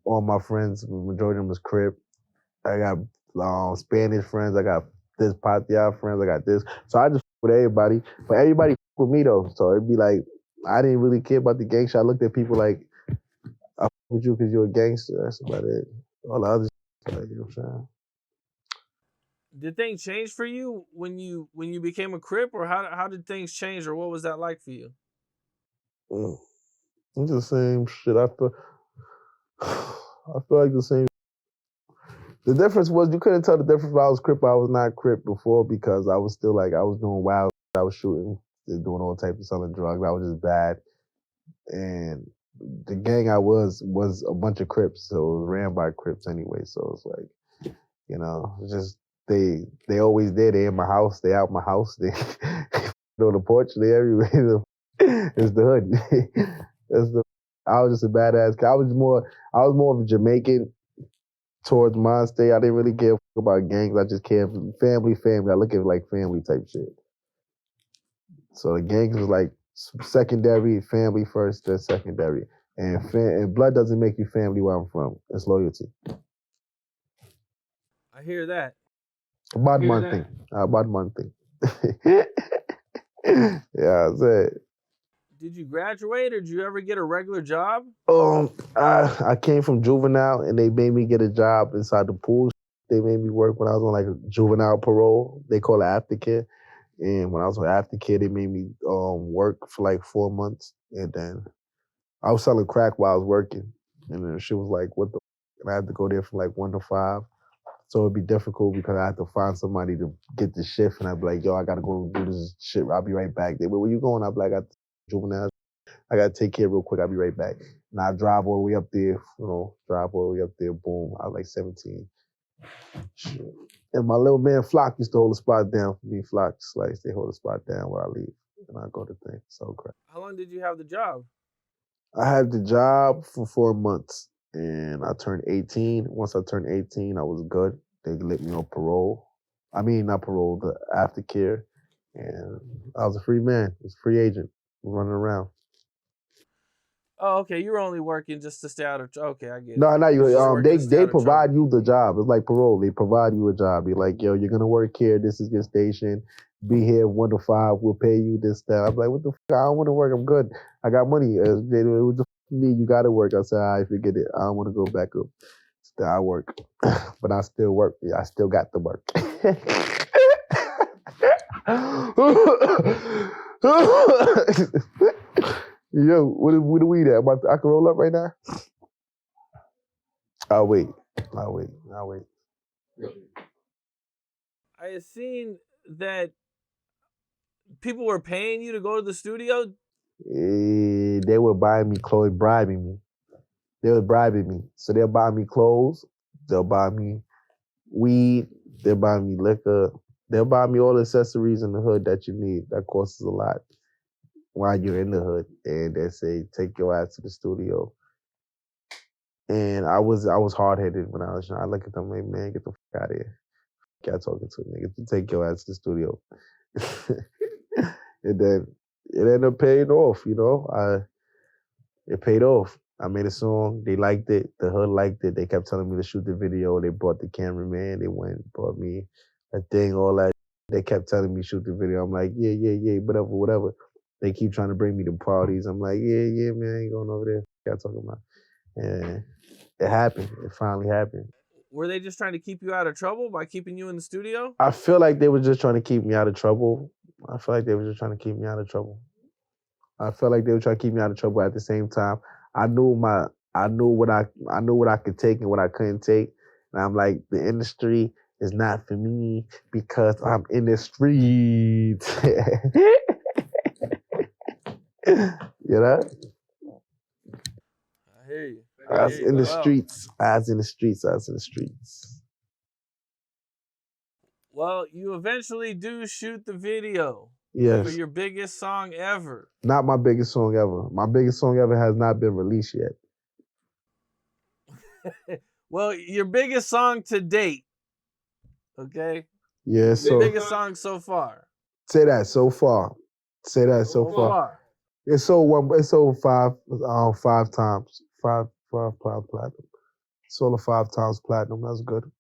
All my friends, the majority of them was Crip. I got Spanish friends. I got this Patia friends. I got this. So I just fuck with everybody. But everybody fuck with me, though. So it'd be like, I didn't really care about the gang shit. I looked at people like, I fuck with you because you're a gangster. That's about it. All the other shit, you know what I'm saying? Did things change for you when you became a Crip, or how did things change, or what was that like for you? It's the same shit. I feel like the same. The difference was, you couldn't tell the difference if I was Crip or I was not Crip before, because I was still like, I was doing wild, I was shooting, doing all types of selling drugs. I was just bad. And the gang I was a bunch of Crips, so it was ran by Crips anyway. So it's like, You know, it's just they always there. They in my house. They out my house. They on the porch. They everywhere. It's the hood. It's the. I was just a badass kid. I was more of a Jamaican towards my state. I didn't really care about gangs. I just cared for family. I look at it like family type shit. So the gangs was like secondary, family first, then secondary. And blood doesn't make you family where I'm from. It's loyalty. I hear that. About one thing. Yeah, that's it. Did you graduate or did you ever get a regular job? I came from juvenile and they made me get a job inside the pool. They made me work when I was on like a juvenile parole. They call it aftercare. And when I was on aftercare, they made me work for like 4 months. And then I was selling crack while I was working. And then she was like, what the f-? And I had to go there from like 1 to 5. So it'd be difficult because I had to find somebody to get the shift. And I'd be like, yo, I got to go do this shit. I'll be right back. They be, where you going? I'd be like, I got juvenile. I got to take care real quick. I'll be right back. And I drive all the way up there, boom. I was like 17. Shit. And my little man Flock used to hold the spot down for me. Flock Slice, they hold the spot down where I leave. And I go to thing. So crap. How long did you have the job? I had the job for 4 months and I turned 18. Once I turned 18, I was good. They let me on parole. I mean, not parole, the aftercare. And I was a free man. I was a free agent running around. Oh, okay. You were only working just to stay out of. Okay, I get it. No, not you. They provide trouble. you the job. It's like parole. They provide you a job. You're like, yo, you're gonna work here. This is your station. Be here 1 to 5. We'll pay you this, that. I'm like, what the f? I don't want to work. I'm good. I got money. They, what the f me? You gotta work. I said, I forget it. I don't want to go back up. Still, I work, but I still work. Yeah, I still got the work. Yo, what are we at? I can roll up right now? I'll wait. I had seen that people were paying you to go to the studio. They were buying me clothes, bribing me. They were bribing me. So they'll buy me clothes. They'll buy me weed. They'll buy me liquor. They'll buy me all the accessories in the hood that you need. That costs a lot while you're in the hood. And they say, take your ass to the studio. And I was hard-headed when I was young. I look at them like, man, get the fuck out of here. Got talking to a nigga. Take your ass to the studio. And then it ended up paying off, you know. It paid off. I made a song. They liked it. The hood liked it. They kept telling me to shoot the video. They brought the cameraman. They went and brought me a thing, all that. They kept telling me shoot the video. I'm like, yeah, whatever. They keep trying to bring me to parties. I'm like, yeah, man, I ain't going over there. Got talking about. And it happened. It finally happened. Were they just trying to keep you out of trouble by keeping you in the studio? I feel like they were just trying to keep me out of trouble. At the same time, I knew what I could take and what I couldn't take. And I'm like, the industry is not for me because I'm in the streets. You know? I hear you. I was in the streets. Well, you eventually do shoot the video. Yes. For your biggest song ever. Not my biggest song ever. My biggest song ever has not been released yet. Well, your biggest song to date. Okay? Yeah, so. Your biggest song so far. Say that so far. It's sold 5 times. Five platinum. Sold 5 times platinum. That's good.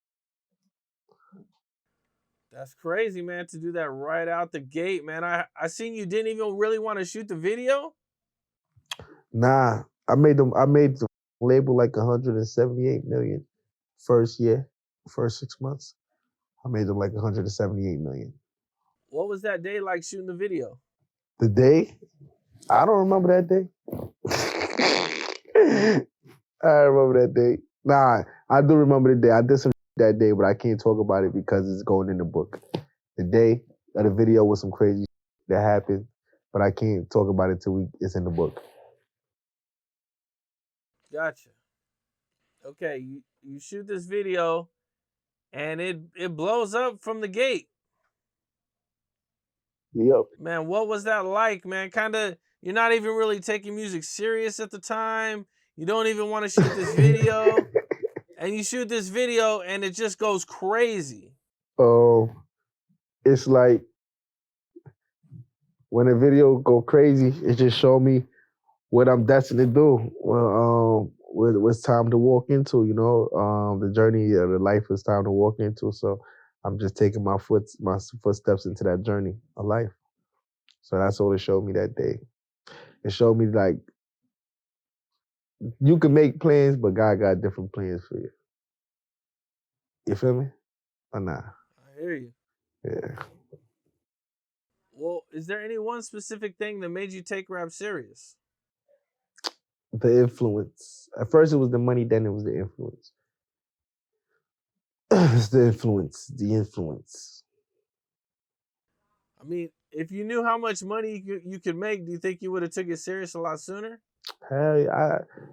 That's crazy, man, to do that right out the gate, man. I seen you didn't even really want to shoot the video. Nah, I made the label like 178 million first 6 months. I made them like 178 million. What was that day like shooting the video? The day? I don't remember that day. I remember that day. Nah, I do remember the day. I did some that day, but I can't talk about it because it's going in the book. The day of the video was some crazy that happened, but I can't talk about it till it's in the book. Gotcha. Okay, you shoot this video, and it blows up from the gate. Yep. Man, what was that like, man? Kind of, you're not even really taking music serious at the time. You don't even want to shoot this video. And you shoot this video and it just goes crazy. It's like when a video go crazy, it just show me what I'm destined to do. Well, what's time to walk into, you know, the journey of the life is time to walk into. So I'm just taking my footsteps into that journey of life. So that's all it showed me that day. It showed me like you can make plans, but God got different plans for you. You feel me? Or nah? I hear you. Yeah. Well, is there any one specific thing that made you take rap serious? The influence. At first it was the money, then it was the influence. It's the influence. The influence. I mean, if you knew how much money you could make, do you think you would have took it serious a lot sooner? Hey,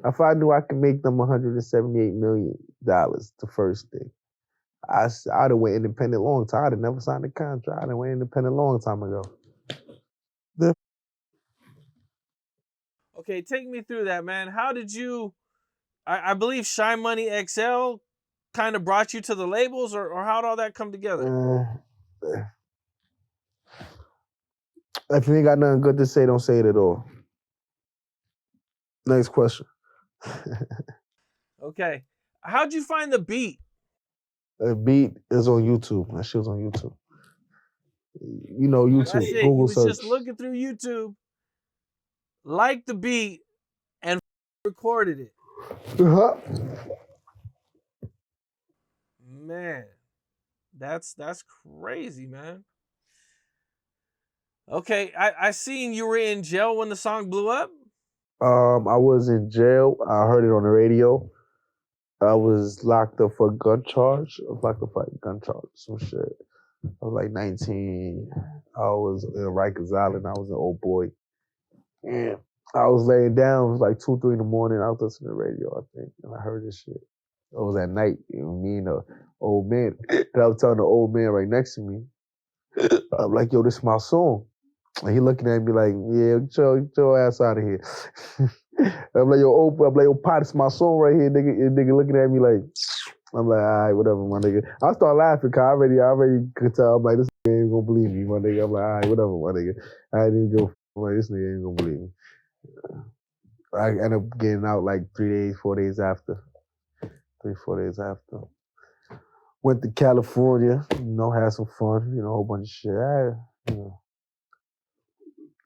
if I knew I could make them $178 million, the first thing, I'd have went independent long time. I'd have never signed a contract. I'd have went independent long time ago. Okay, take me through that, man. How did you? I believe Shine Money XL kind of brought you to the labels, or how did all that come together? If you ain't got nothing good to say, don't say it at all. Next question. Okay, how'd you find the beat? The beat is on YouTube. That shit was on YouTube. You know YouTube. That's it. Google You was search. just looking through YouTube, liked the beat, and recorded it. Uh-huh. Man, that's crazy, man. Okay, I seen you were in jail when the song blew up. I was in jail. I heard it on the radio. I was locked up for a gun charge. I was locked up for a gun charge, some shit. I was like 19. I was in Rikers Island. I was an old boy. And I was laying down. It was like 2, 3 in the morning. I was listening to the radio, I think, and I heard this shit. It was at night. Me and the old man. And I was telling the old man right next to me, I'm like, yo, this is my song. And he looking at me like, yeah, get your ass out of here. I'm like, yo, Pot, it's my song right here, nigga. And nigga looking at me like, I'm like, all right, whatever, my nigga. I start laughing because I already could tell. I'm like, this nigga ain't gonna believe me, my nigga. I'm like, all right, whatever, my nigga. I didn't even go. I'm like, this nigga ain't gonna believe me. I ended up getting out like 3 days, 4 days after. 3, 4 days after. Went to California, had some fun, a whole bunch of shit.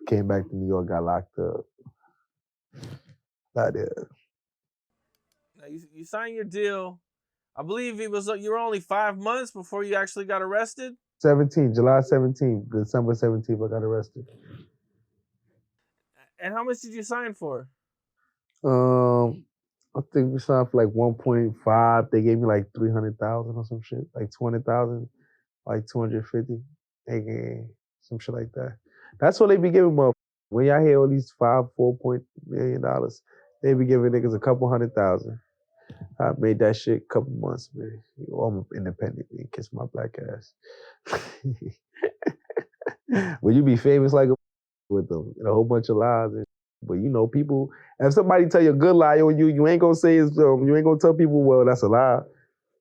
Came back to New York, got locked up. Not there. Now you signed your deal. I believe you were only 5 months before you actually got arrested. July 17th, December 17th, I got arrested. And how much did you sign for? I think we signed for like 1.5. They gave me like 300,000 or some shit, like 200,000, like 250, aka some shit like that. That's what they be giving motherfuckers. When y'all hear all these $4 million, they be giving niggas a couple 100,000. I made that shit a couple months, man. I'm independent, man. Kiss my black ass. When you be famous like a with them, and a whole bunch of lies, but people. If somebody tell you a good lie on you, you ain't gonna say it's you ain't gonna tell people, well, that's a lie.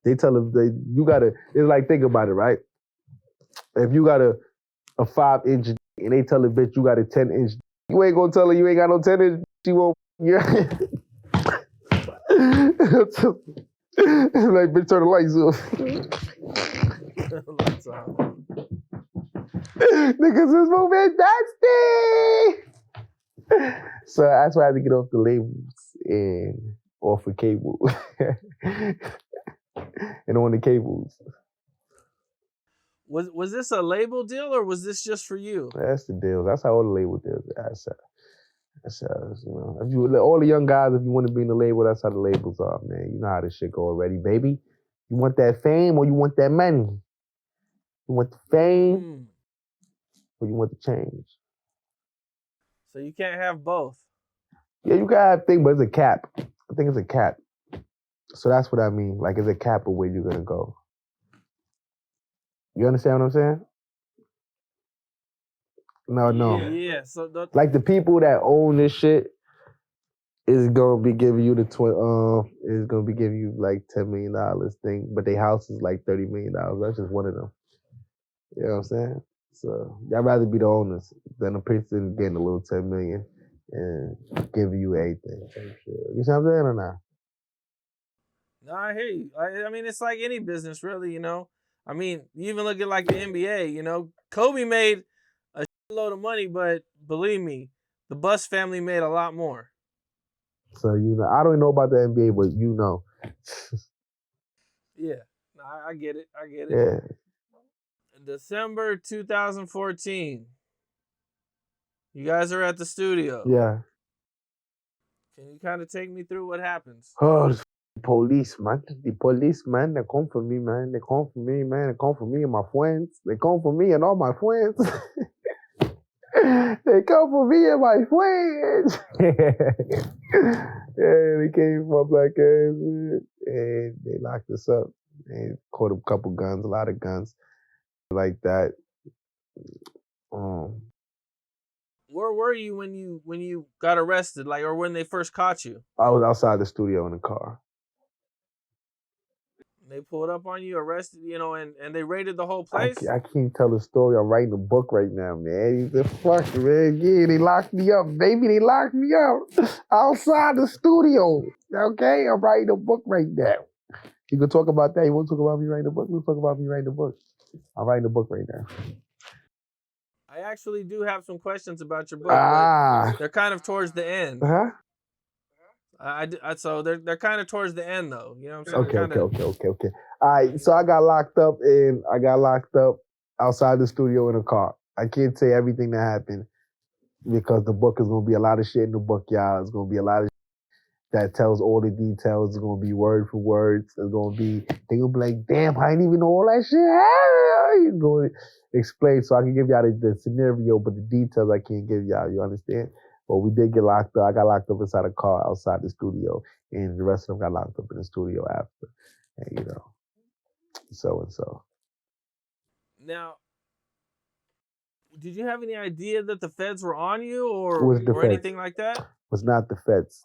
They tell them you gotta. It's like, think about it, right? If you got a 5-inch and they tell a bitch you got a 10-inch, you ain't gonna tell her you ain't got no 10-inch. She won't. Yeah. Like, bitch, turn the lights off. Lights off. Niggas is moving nasty. So that's why I had to get off the labels and off of cable. And on the cables. Was this a label deal or was this just for you? That's the deal. That's how all the label deals. That's if you all the young guys, if you want to be in the label, that's how the labels are, man. You know how this shit go already, baby. You want that fame or you want that money? You want the fame or you want the change? So you can't have both. Yeah, you gotta have thing, but it's a cap. I think it's a cap. So that's what I mean. Like, it's a cap of where you're gonna go. You understand what I'm saying? No. Yeah. So Like the people that own this shit is gonna be giving you is gonna be giving you like $10 million thing, but their house is like $30 million. That's just one of them. You know what I'm saying? So I'd rather be the owners than a person getting a little 10 million and giving you everything. You see what I'm saying or not? No, I hear you. I mean, it's like any business, really. I mean, you even look at like the NBA. Kobe made a load of money, but believe me, the Bus family made a lot more. So I don't know about the NBA, but Yeah, I get it. Yeah. December 2014. You guys are at the studio. Yeah. Can you kind of take me through what happens? Oh, the police, man. The police, man, they come for me, man. They come for me, man. They come for me and my friends. They come for me and all my friends. They come for me and my friends. Yeah, they came for my black ass, man. And they locked us up. And caught a couple guns, a lot of guns like that. Where were you when you got arrested, like, or when they first caught you? I was outside the studio in the car. They pulled up on you, arrested, and they raided the whole place? I can't tell the story. I'm writing a book right now, man. The fuck, man. Yeah, they locked me up, baby. They locked me up outside the studio. Okay? I'm writing a book right now. You can talk about that. You want to talk about me writing a book? We'll talk about me writing a book. I'm writing a book right now. I actually do have some questions about your book, but they're kind of towards the end. Huh? So they're kind of towards the end, though. You know what I'm saying? Okay. All right, so I got locked up outside the studio in a car. I can't say everything that happened because the book is going to be a lot of shit in the book, y'all. It's going to be a lot of that tells all the details. It's going to be word for word. They're going to be like, damn, I didn't even know all that shit. He's going to explain so I can give y'all the scenario, but the details I can't give y'all. You understand? But we did get locked up. I got locked up inside a car outside the studio, and the rest of them got locked up in the studio after. And, so and so. Now, did you have any idea that the feds were on you or anything like that? It was not the feds.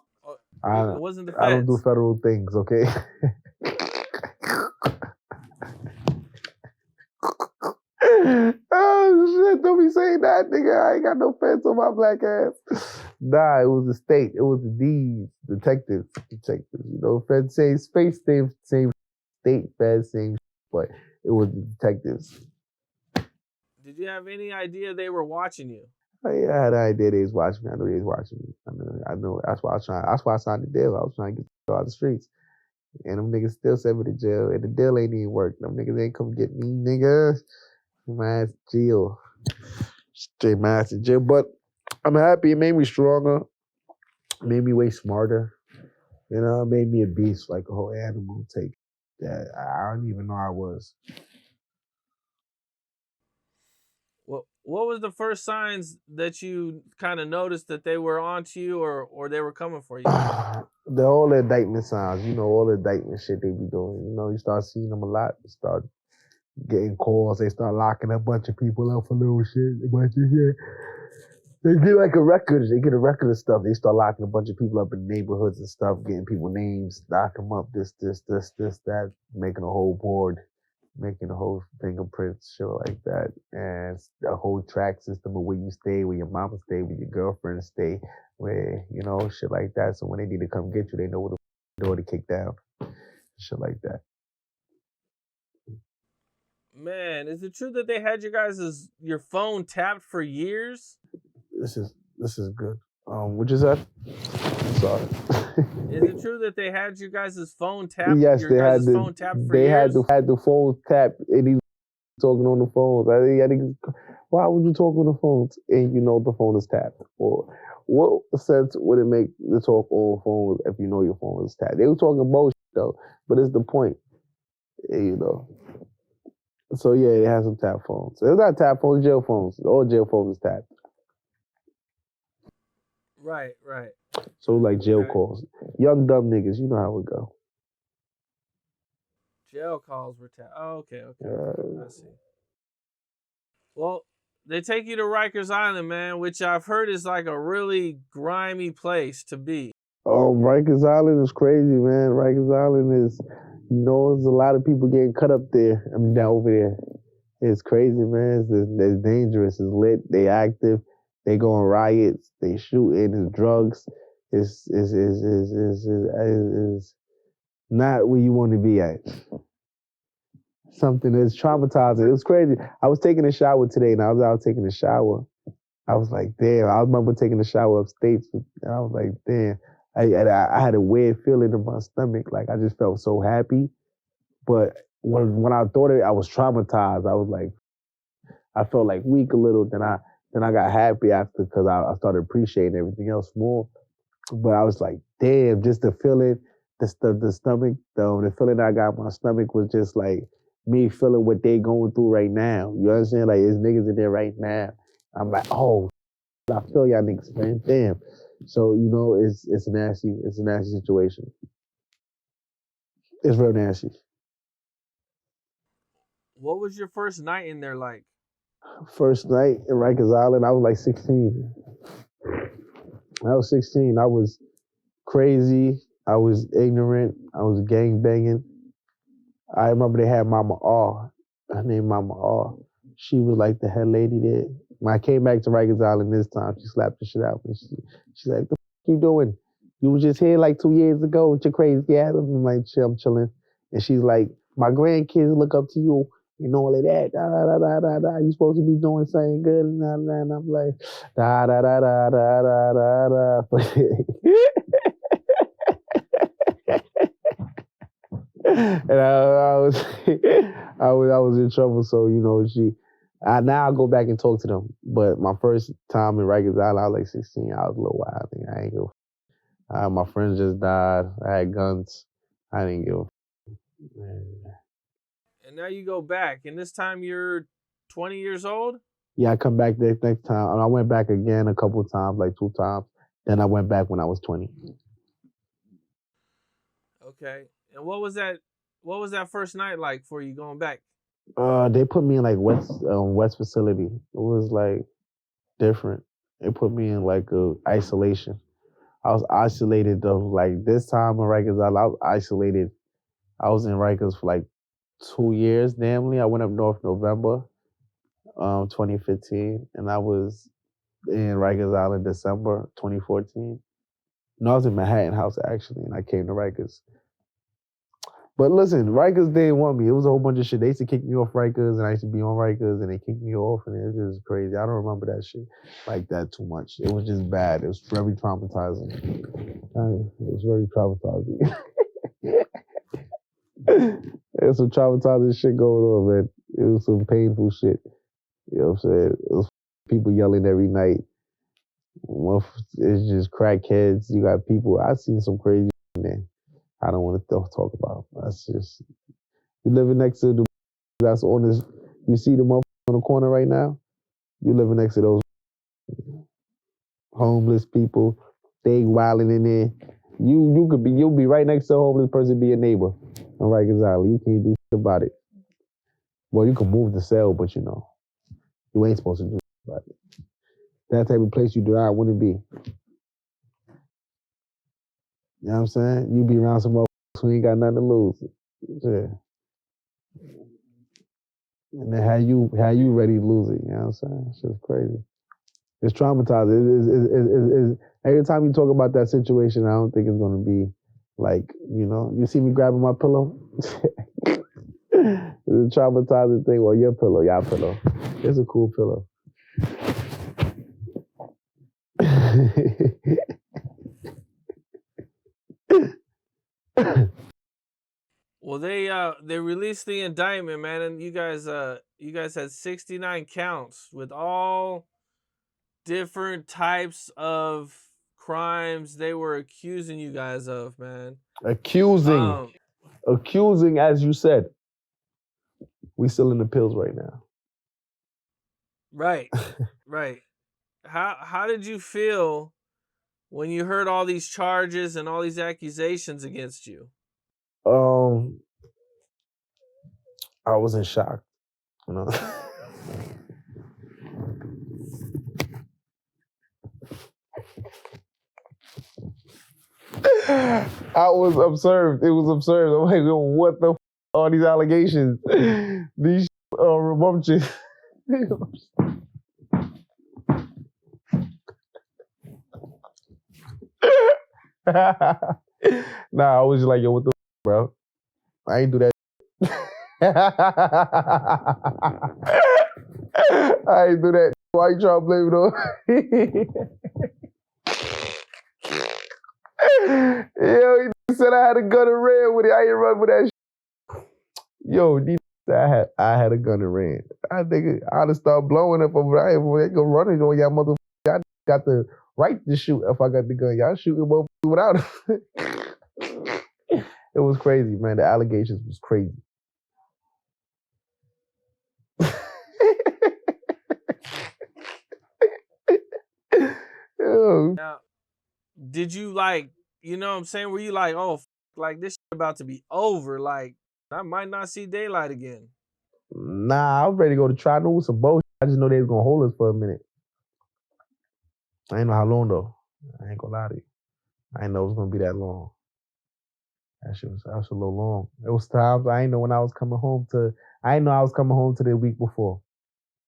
It wasn't the feds. I don't do federal things, okay? Oh, shit, don't be saying that, nigga. I ain't got no feds on my black ass. Nah, it was the state. It was the D's, detectives. Feds say space, same state, feds, same, but it was the detectives. Did you have any idea they were watching you? I had an idea they was watching me. I knew they was watching me. I know. That's why I signed the deal. I was trying to get out of the streets. And them niggas still sent me to jail. And the deal ain't even work. Them niggas ain't come get me, nigga. My ass jail. Straight my ass to jail. But I'm happy. It made me stronger. It made me way smarter. It made me a beast, like a whole animal. Take that. I don't even know I was. What was the first signs that you kind of noticed that they were onto you or they were coming for you? All the indictment signs, all the indictment shit they be doing. You start seeing them a lot. You start getting calls. They start locking a bunch of people up for little shit. A bunch of shit. They get like a record. They get a record of stuff. They start locking a bunch of people up in neighborhoods and stuff, getting people names, lock them up, this, that, making a whole board. Making a whole fingerprints, shit like that, and a whole track system of where you stay, where your mama stay, where your girlfriend stay, where shit like that. So when they need to come get you, they know where the door to kick down, shit like that. Man, is it true that they had your phone tapped for years? This is good. Which is that? Sorry. Is it true that they had you guys' phone tapped? Yes, they had phone tapped for years? They had the phones tapped, and he was talking on the phones. I think, why would you talk on the phones and the phone is tapped? Or what sense would it make to talk on phones if you know your phone is tapped? They were talking bullshit though, but it's the point, So yeah, they have some tap phones. It's not tap phones, jail phones. All jail phones is tapped. Right. So like jail calls. Young dumb niggas, you know how it go. Jail calls were tapped. Oh, okay. I see. Well, they take you to Rikers Island, man, which I've heard is like a really grimy place to be. Oh, Rikers Island is crazy, man. Rikers Island is, there's a lot of people getting cut up there. I mean, down over there. It's crazy, man. It's dangerous. It's lit. They active. They go on riots. They shooting. It's drugs. It's not where you want to be at. Something that's traumatizing. It was crazy. I was taking a shower today, and I was out taking a shower. I was like, damn. I remember taking a shower upstate, and I was like, damn. I had a weird feeling in my stomach. Like, I just felt so happy. But when I thought it, I was traumatized. I was like, I felt like weak a little. Then I got happy after because I started appreciating everything else more. But I was like, damn, just the feeling, the stomach, the feeling I got in my stomach was just like me feeling what they going through right now. You understand? Like, there's niggas in there right now. I'm like, oh, I feel y'all niggas, man. Damn. So, it's a nasty situation. It's real nasty. What was your first night in there like? First night in Rikers Island, I was like 16. I was 16. I was crazy. I was ignorant. I was gang banging. I remember they had Mama R. Her name Mama R. She was like the head lady there. When I came back to Rikers Island this time, she slapped the shit out of me. She's like, the f you doing? You was just here like 2 years ago with your crazy ass. I'm like, I'm chilling. And she's like, my grandkids look up to you and all of that. Da, da, da, da, da. You supposed to be doing something good. And I'm like, da, da, da, da, da, da, da, da. And I was I was in trouble. So now I go back and talk to them. But my first time in Rikers Island, I was like 16. I was a little wild. I ain't give a my friends just died. I had guns. I didn't give a man. And now you go back, and this time you're 20 years old? Yeah, I come back the next time. And I went back again a couple of times, like 2 times. Then I went back when I was 20. Okay. And what was that first night like for you going back? They put me in like West facility. It was like different. They put me in like isolation. I was isolated though. Like this time in Rikers, I was isolated. I was in Rikers for like 2 years, damnly. I went up north November, 2015, and I was in Rikers Island December 2014. No, I was in Manhattan House actually, and I came to Rikers. But listen, Rikers didn't want me. It was a whole bunch of shit. They used to kick me off Rikers, and I used to be on Rikers, and they kicked me off, and it was just crazy. I don't remember that shit like that too much. It was just bad. It was very traumatizing. It was very traumatizing. There's some traumatizing shit going on, man. It was some painful shit. You know what I'm saying? It was people yelling every night. It's just crackheads. You got people. I've seen some crazy shit in there. I don't want to talk about. That's just, you living next to the that's on this. You see the motherfucker on the corner right now. You living next to those homeless people. They wilding in there. You'll be right next to a homeless person, be a neighbor. On Rikers Island, you can't do shit about it. Well, you can move the cell, but you ain't supposed to do shit about it. That type of place you do not want to be. You know what I'm saying? You be around some motherfuckers who ain't got nothing to lose. Yeah. And then how you ready to lose it? You know what I'm saying? It's just crazy. It's traumatizing. Every time you talk about that situation, I don't think it's gonna be like, you see me grabbing my pillow. It's a traumatizing thing. Well, your pillow, y'all pillow. It's a cool pillow. Well, they released the indictment, man, and you guys had 69 counts with all different types of crimes they were accusing you guys of, man. Accusing, as you said. We still in the pills right now. Right, right. How did you feel when you heard all these charges and all these accusations against you? I was in shock. I was absurd. It was absurd. I'm like, what the all these allegations? These rambunctious. Nah, I was just like, yo, what the bro? I ain't do that. I ain't do that. Why you trying to blame it on? Yo, he said I had a gun and ran with it. I ain't run with that shit. Yo, I had a gun and ran. I think I'd have started blowing up over there. I ain't gonna run it on y'all motherfuckers. Y'all got the right to shoot if I got the gun. Y'all shooting motherfuckers without it. It was crazy, man. The allegations was crazy. Yo. Now, did you like, you know what I'm saying? Were you like, oh, like this shit about to be over? Like, I might not see daylight again. Nah, I was ready to go to trial with some bullshit. I just know they was gonna hold us for a minute. I ain't know how long though. I ain't gonna lie to you. I ain't know it was gonna be that long. That was a little long. It was times I ain't know when I was coming home to. I ain't know I was coming home to the week before.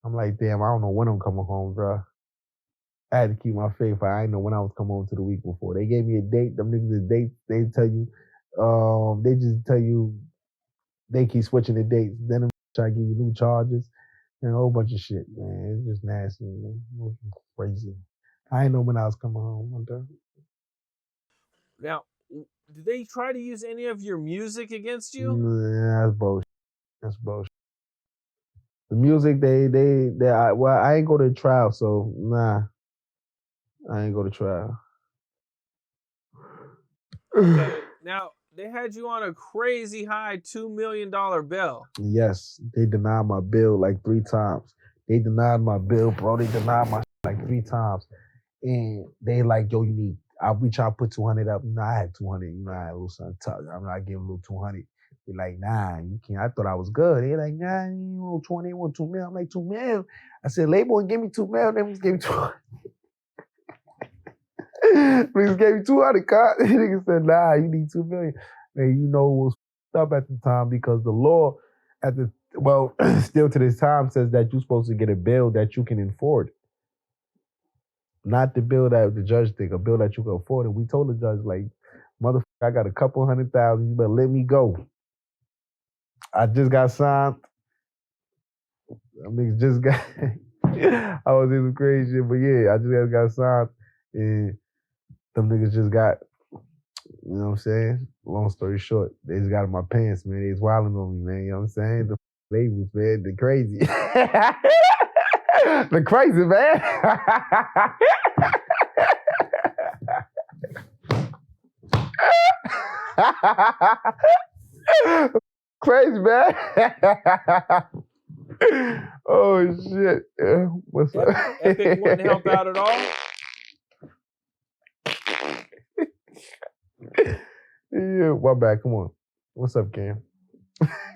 I'm like, damn, I don't know when I'm coming home, bro. I had to keep my faith. I ain't know when I was coming home to the week before. They gave me a date. Them niggas a date. They tell you, they just tell you, they keep switching the dates. Then they try to give you new charges and a whole bunch of shit, man. It's just nasty, man. It was crazy. I ain't know when I was coming home. Now, did they try to use any of your music against you? Nah, that's bullshit. That's bullshit. The music, I ain't go to trial, so nah. I ain't go to trial. Okay, now they had you on a crazy high $2 million bail. Yes, they denied my bill like 3 times. They denied my bill, bro. They denied my like 3 times. And they like, yo, we try to put 200 up. You know, I had 200. You know, I had a little something tough. I'm not giving a little 200. They're like, nah, you can't. I thought I was good. They're like, nah, you want 20, you want 2 million. I'm like, 2 million. I said, label and give me 2 million. They just gave me 200. Niggas gave me 200, cut. Niggas said, nah, you need 2 million. And you know, it was up at the time because the law still to this time says that you're supposed to get a bill that you can afford. Not the bill that the judge think, a bill that you can afford. And we told the judge, like, motherfucker, I got a couple $100,000, you better let me go. I just got signed. Niggas just got, I was in some crazy shit, but yeah, I just got signed. And them niggas just got, you know what I'm saying? Long story short, they just got in my pants, man. They was wilding on me, man. You know what I'm saying? The labels, man, the crazy. The crazy, man. Crazy, man. Oh, shit. What's up? Epic wouldn't help out at all? Yeah, my bad. Come on. What's up, Cam?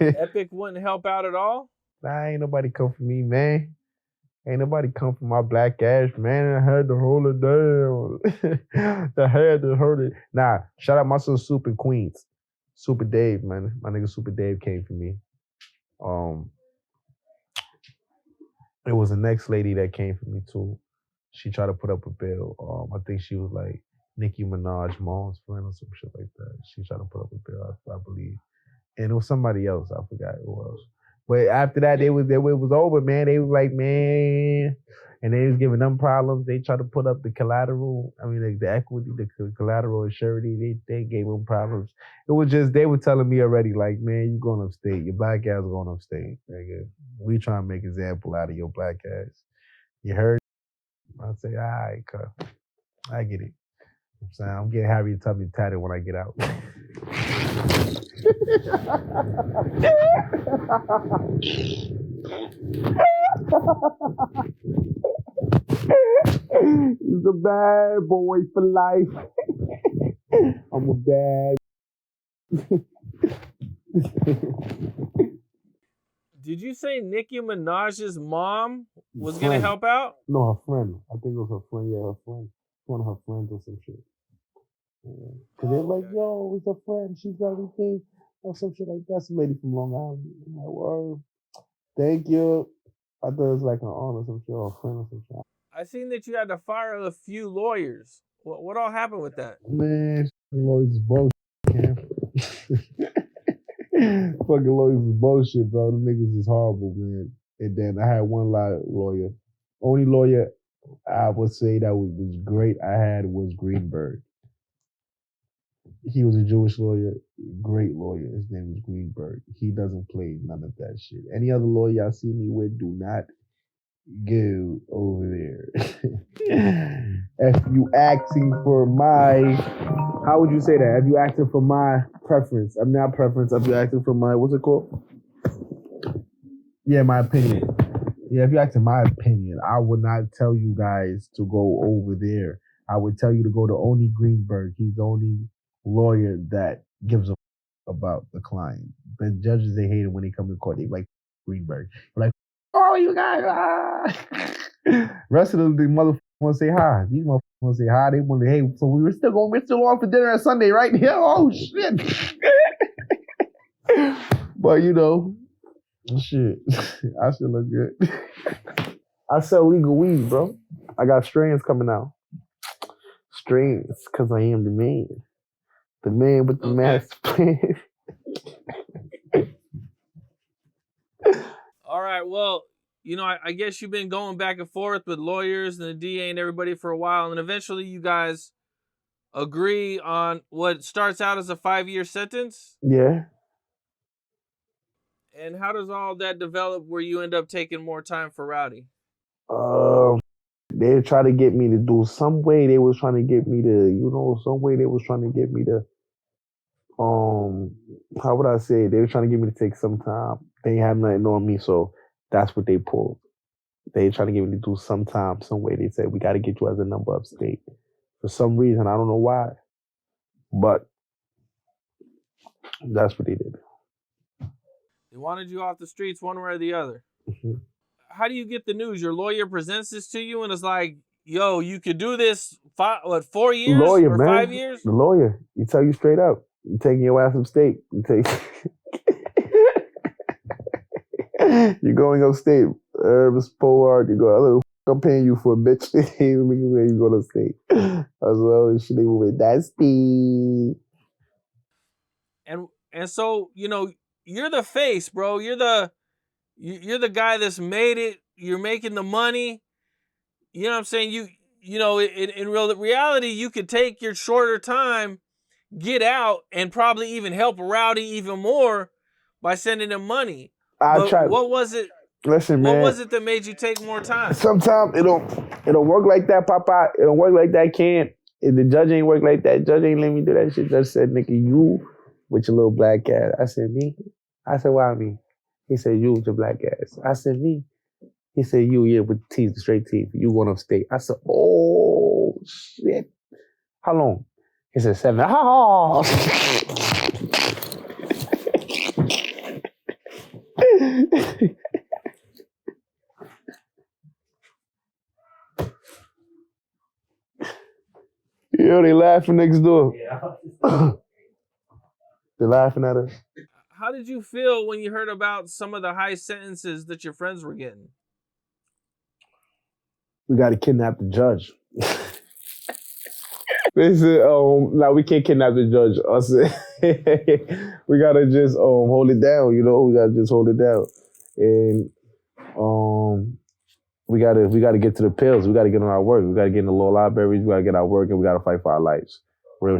Epic wouldn't help out at all? Nah, ain't nobody come for me, man. Ain't nobody come for my black ass, man. I had to hold it down. I had to hold it. Nah, shout out my son Soup in Queens. Super Dave, man. My nigga Super Dave came for me. It was the next lady that came for me too. She tried to put up a bill. I think she was like Nicki Minaj mom's friend or some shit like that. She tried to put up a bill, I believe. And it was somebody else. I forgot who else. But after that, it was over, man. They was like, man, and they was giving them problems. They tried to put up the collateral. I mean, like the equity, the collateral and surety. They gave them problems. It was just they were telling me already, like, man, you going upstate. Your black ass going upstate. Nigga. We trying to make an example out of your black ass. You heard? I say, all right, cuz. I get it. I'm saying I'm getting Harry Tubby tatted when I get out. He's a bad boy for life. I'm a bad. Did you say Nicki Minaj's mom was going to help out? No, her friend. I think it was her friend. Yeah, her friend. One of her friends or some shit. Cause they're like, yo, it's a friend. She's got everything. Or some shit like that. Some lady from Long Island. I'm like, word. Thank you. I thought it was like an honor or some shit or a friend or some shit. I seen that you had to fire a few lawyers. What all happened with that? Man, lawyers is bullshit, man. Fucking lawyers is bullshit, bro. Them niggas is horrible, man. And then I had one lawyer. Only lawyer I would say that was great I had was Greenberg. He was a Jewish lawyer, great lawyer. His name was Greenberg. He doesn't play none of that shit. Any other lawyer y'all see me with, do not go over there. If you asking for my, how would you say that? If you asking for my preference, I'm not preference. If you asking for my, what's it called? Yeah, my opinion. Yeah, if you asking my opinion, I would not tell you guys to go over there. I would tell you to go to only Greenberg. He's the only lawyer that gives a about the client. The judges, they hate it when they come to court. They like Greenberg. They're like, oh, you guys. Rest of the motherfuckers want to say hi. These motherfuckers want to say hi. They want to, hey, so we're still on for dinner on Sunday, right? Yeah, oh, shit. But, you know, shit. I still look good. I sell legal weed, bro. I got strains coming out. Strains, because I am the man. The man with the master plan. All right, well, you know, I guess you've been going back and forth with lawyers and the DA and everybody for a while, and eventually you guys agree on what starts out as a 5-year sentence? Yeah. And how does all that develop where you end up taking more time for Rowdy? They try to get me to do some way. They was trying to get me to, you know, some way they was trying to get me to, how would I say? They were trying to get me to take some time. They ain't have nothing on me, so that's what they pulled. They trying to get me to do some time, some way. They said, we got to get you as a number upstate. For some reason, I don't know why, but that's what they did. They wanted you off the streets one way or the other. Mm-hmm. How do you get the news? Your lawyer presents this to you and it's like, yo, you could do this 4 years lawyer, or man. 5 years? The lawyer. You tell you straight up. You taking your ass upstate. You take you're going upstate. Miss Pollard, you go, I'm paying you for a bitch. You go upstate. I was like, oh shit, they went, that's the And so, you know, you're the face, bro. You're the guy that's made it. You're making the money. You know what I'm saying? You know, in real reality, you could take your shorter time, get out, and probably even help Rowdy even more by sending him money. What was it? Listen, man. What was it that made you take more time? Sometimes it don't work like that, Papa. It don't work like that, can't. If the judge ain't work like that, judge ain't let me do that shit. Judge said, nigga, you with your little black ass. I said, me? I said, why me? He said, you with your black ass. I said, me? He said, you, yeah, with teeth, straight teeth. You going upstate. I said, oh, shit. How long? He said, 7. Oh. Yo, they laughing next door. Yeah. They're laughing at us. How did you feel when you heard about some of the high sentences that your friends were getting? We got to kidnap the judge. They said, no, we can't kidnap the judge. I said, we got to just hold it down, you know? We got to just hold it down. And we got to get to the pills. We got to get on our work. We got to get in the law libraries. We got to get our work, and we got to fight for our lives. Real.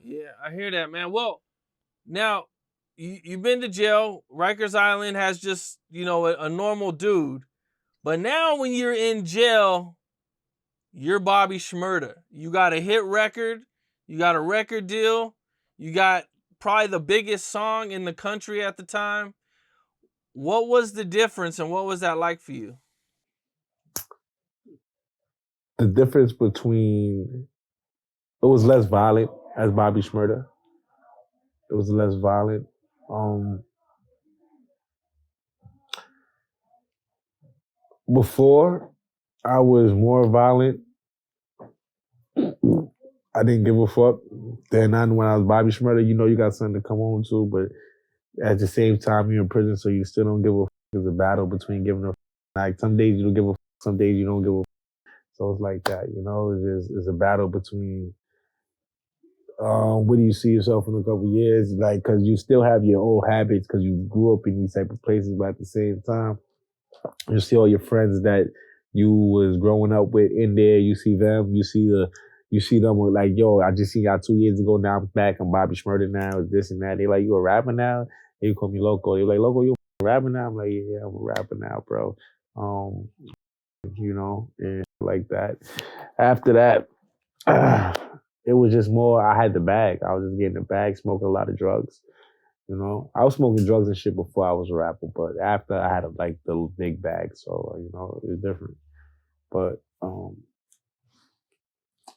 Yeah, I hear that, man. Well, now, you've been to jail. Rikers Island has just, you know, a normal dude. But now when you're in jail, you're Bobby Shmurda. You got a hit record. You got a record deal. You got probably the biggest song in the country at the time. What was the difference and what was that like for you? The difference between, it was less violent as Bobby Shmurda. It was less violent. Before, I was more violent. I didn't give a fuck. Then when I was Bobby Shmurda, you know you got something to come home to, but at the same time you're in prison, so you still don't give a fuck. It's a battle between giving a fuck. Like some days you don't give a fuck, some days you don't give a fuck. So it's like that, you know. It's a battle between where do you see yourself in a couple of years? Like, because you still have your old habits because you grew up in these type of places, but at the same time, you see all your friends that you was growing up with in there. You see them. You see them with like, yo, I just seen y'all 2 years ago. Now I'm back. I'm Bobby Shmurda now. This and that. They like, you a rapper now? They call me Loco. They like, Loco, you a rapper now? I'm like, yeah, I'm a rapper now, bro. You know, and like that. After that, it was just more. I had the bag. I was just getting the bag, smoking a lot of drugs. You know, I was smoking drugs and shit before I was a rapper, but after I had like the big bag, so you know it was different. But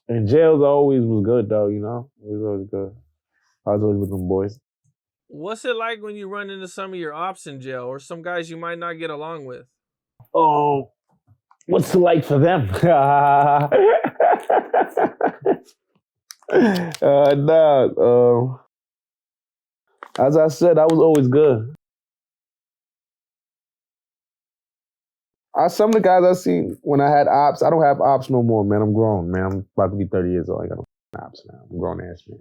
in jails always was good though. You know, it was always good. I was always with them boys. What's it like when you run into some of your ops in jail or some guys you might not get along with? Oh, what's it like for them? Nah. As I said, I was always good. Some of the guys I seen when I had ops, I don't have ops no more, man. I'm grown, man. I'm about to be 30 years old. I got no ops now. I'm a grown ass man.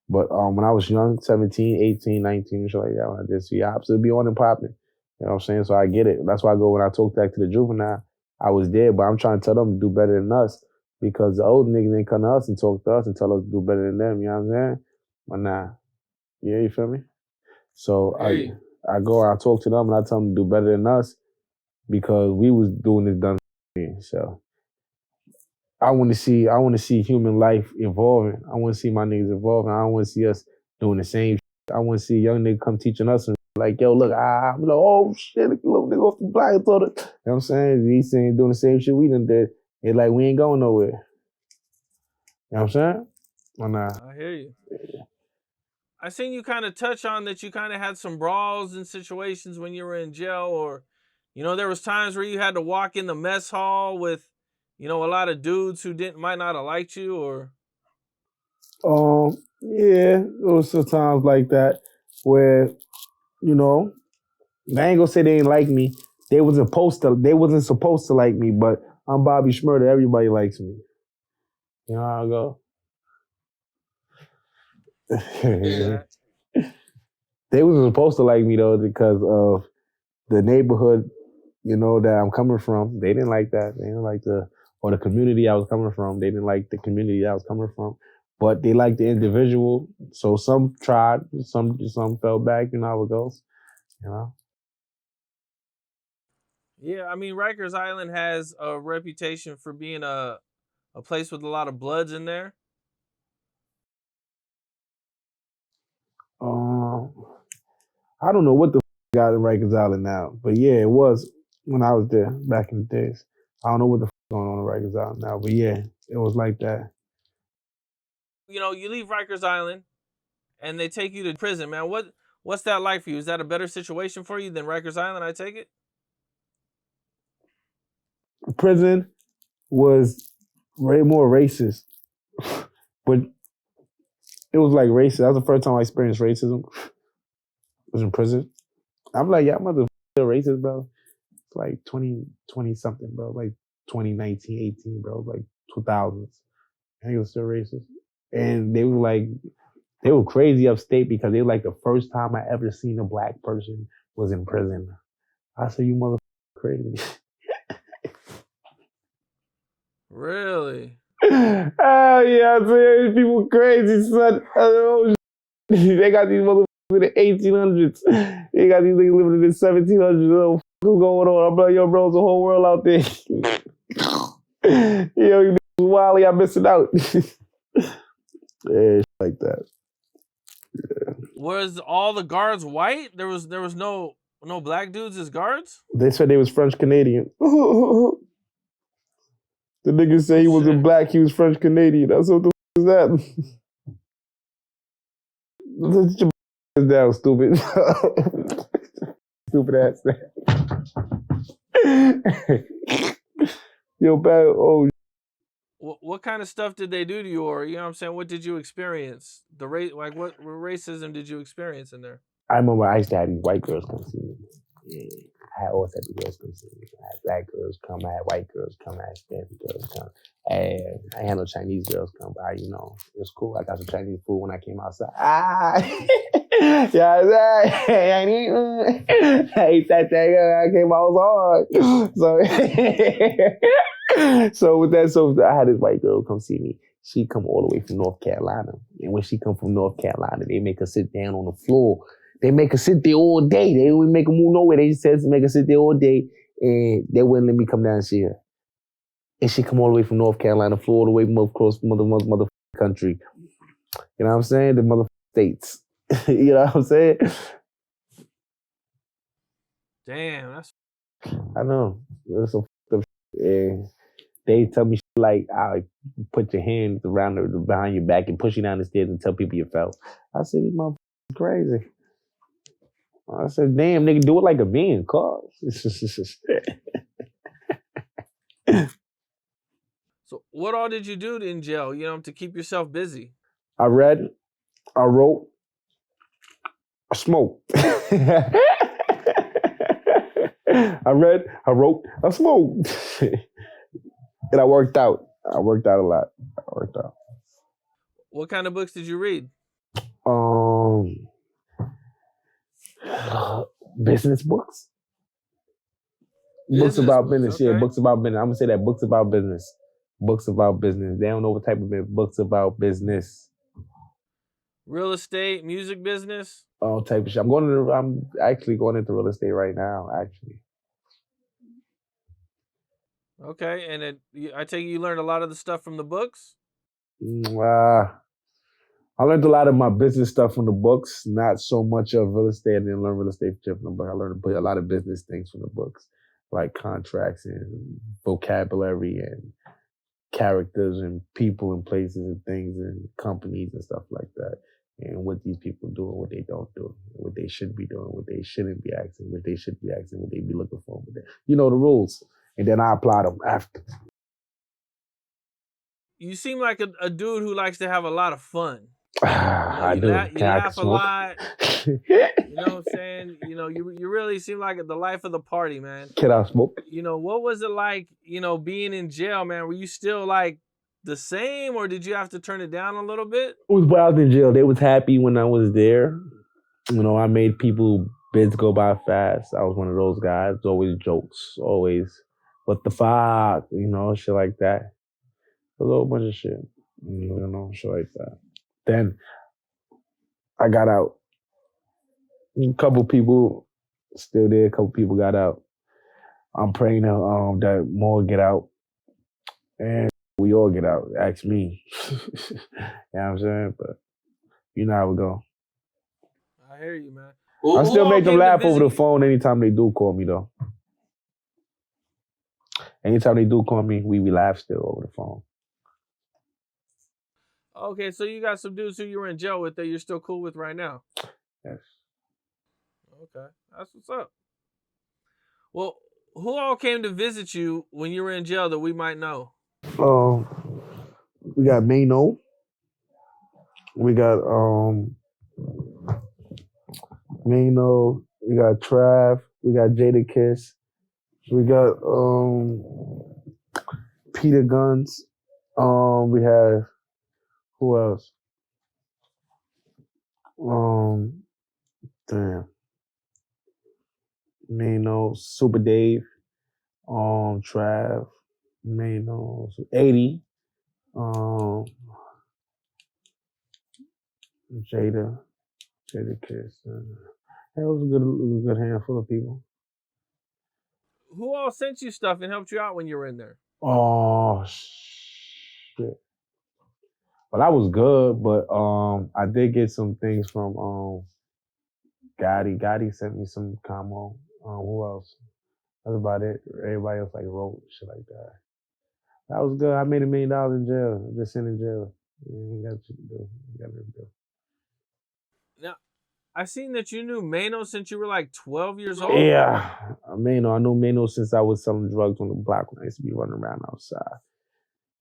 But when I was young, 17, 18, 19, shit like that, when I did see ops, it'd be on and popping. You know what I'm saying? So I get it. That's why I go when I talk back to the juvenile, I was there, but I'm trying to tell them to do better than us because the old niggas ain't come to us and talk to us and tell us to do better than them. You know what I'm saying? But nah. Yeah, you feel me? So Hey. I go, I talk to them and I tell them to do better than us because we was doing this dumb thing. So I want to see human life evolving. I want to see my niggas evolving. I don't want to see us doing the same shit. I want to see a young nigga come teaching us and like, yo, look, I'm like, oh shit, look, little nigga off the block. You know what I'm saying? He's saying doing the same shit we done did. It's like we ain't going nowhere. You know what I'm saying? Or nah? I hear you. I seen you kind of touch on that you kind of had some brawls and situations when you were in jail, or, you know, there was times where you had to walk in the mess hall with, you know, a lot of dudes who might not have liked you, or. Yeah, there was some times like that where, you know, I ain't gonna say they ain't like me. They wasn't supposed to like me, but I'm Bobby Shmurda. Everybody likes me. You know how I go. Yeah. They wasn't supposed to like me though because of the neighborhood, you know, that I'm coming from. They didn't like that. They didn't like the community I was coming from. They didn't like the community I was coming from. But they liked the individual. So some tried, some fell back. You know how it goes. You know. Yeah, I mean, Rikers Island has a reputation for being a place with a lot of bloods in there. I don't know what the got in Rikers Island now, but yeah, it was when I was there back in the days. I don't know what the going on in Rikers Island now, but yeah, it was like that. You know, you leave Rikers Island and they take you to prison, man. What's that like for you? Is that a better situation for you than Rikers Island, I take it? Prison was way more racist, but it was like racist. That was the first time I experienced racism. Was in prison. I'm like, yeah, mother still racist, bro. It's like 20 something, bro. Like 2019, 18, bro. Like 2000s. And he was still racist. And they were crazy upstate because they were like the first time I ever seen a black person was in prison. I said, you motherfucker crazy. Really? Oh yeah, I said people crazy, son. Oh, they got these motherfuckers in the 1800s. They got these niggas living in the 1700s. Oh, what's going on? I'm like, yo, bro, it's a whole world out there. Yo, you niggas wild, y'all missing out. Yeah, like that. Yeah. Was all the guards white? There was no black dudes as guards? They said they was French Canadian. The nigga said he wasn't black, he was French Canadian. That's what the is that? Sit your down, stupid. Stupid ass. Yo, bad. Oh, What kind of stuff did they do to you, or you know what I'm saying? What did you experience? The race, like what racism did you experience in there? I remember I used to have these white girls come see me. Yeah. I had all types of girls come see me. I had black girls come, I had white girls come, I had Spanish girls come. And I had no Chinese girls come by, you know. It was cool. I got some Chinese food when I came outside. Yeah, I ate that thing. I came outside. So I had this white girl come see me. She come all the way from North Carolina. And when she come from North Carolina, they make her sit down on the floor. They make her sit there all day. They don't even make her move nowhere. They just said to make her sit there all day. And they wouldn't let me come down and see her. And she come all the way from North Carolina, flew all the way across mother country. You know what I'm saying? The mother states. You know what I'm saying? Damn, that's. I know. It's some up and they tell me like, I put your hands around her behind your back and push you down the stairs and tell people you fell. I said, these motherfuckers crazy. I said, damn, nigga, do it like a man, cuz. So what all did you do in jail, you know, to keep yourself busy? I read, I wrote, I smoked. I read, I wrote, I smoked. And I worked out. I worked out a lot. I worked out. What kind of books did you read? Business books. Books about business. Okay. Yeah, books about business. I'm gonna say that books about business. Books about business. They don't know what type of books about business. Real estate, music business. All type of shit. I'm actually going into real estate right now. Actually. Okay, and I take it you learned a lot of the stuff from the books? I learned a lot of my business stuff from the books, not so much of real estate. I didn't learn real estate from the book. I learned a lot of business things from the books, like contracts and vocabulary and characters and people and places and things and companies and stuff like that. And what these people do and what they don't do, and what they should be doing, what they shouldn't be asking, what they should be asking, what they be looking for. You know the rules. And then I apply them after. You seem like a dude who likes to have a lot of fun. I do. You laugh a lot. You know what I'm saying? You know, you really seem like the life of the party, man. Can I smoke? You know, what was it like, you know, being in jail, man? Were you still like the same, or did you have to turn it down a little bit? It was when I was in jail. They was happy when I was there. You know, I made people bids go by fast. I was one of those guys. Always jokes. Always, what the fuck? You know, shit like that. A little bunch of shit. You know, shit like that. Then I got out. A couple people still there. A couple people got out. I'm praying that more get out. And we all get out. Ask me. You know what I'm saying? But you know how we go. I hear you, man. I still make them laugh over the phone anytime they do call me, though. Anytime they do call me, we laugh still over the phone. Okay, so you got some dudes who you were in jail with that you're still cool with right now? Yes. Okay, that's what's up. Well, who all came to visit you when you were in jail that we might know? We got Mano. We got Mano. We got Trav. We got Jada Kiss. We got Peter Guns. We have who else? Damn. Mano, Super Dave, Trav, Mano, 80, Jada Kiss. That was a good handful of people. Who all sent you stuff and helped you out when you were in there? Oh shit. Well, that was good, but I did get some things from Gotti. Gotti sent me some camo. Who else? That's about it. Everybody else like wrote shit like that. That was good. I made $1 million in jail. Just sitting in jail. You got shit to do. You got nothing to do. Now, I seen that you knew Mano since you were like 12 years old. Yeah, Mano. I knew Mano since I was selling drugs on the block when I used to be running around outside.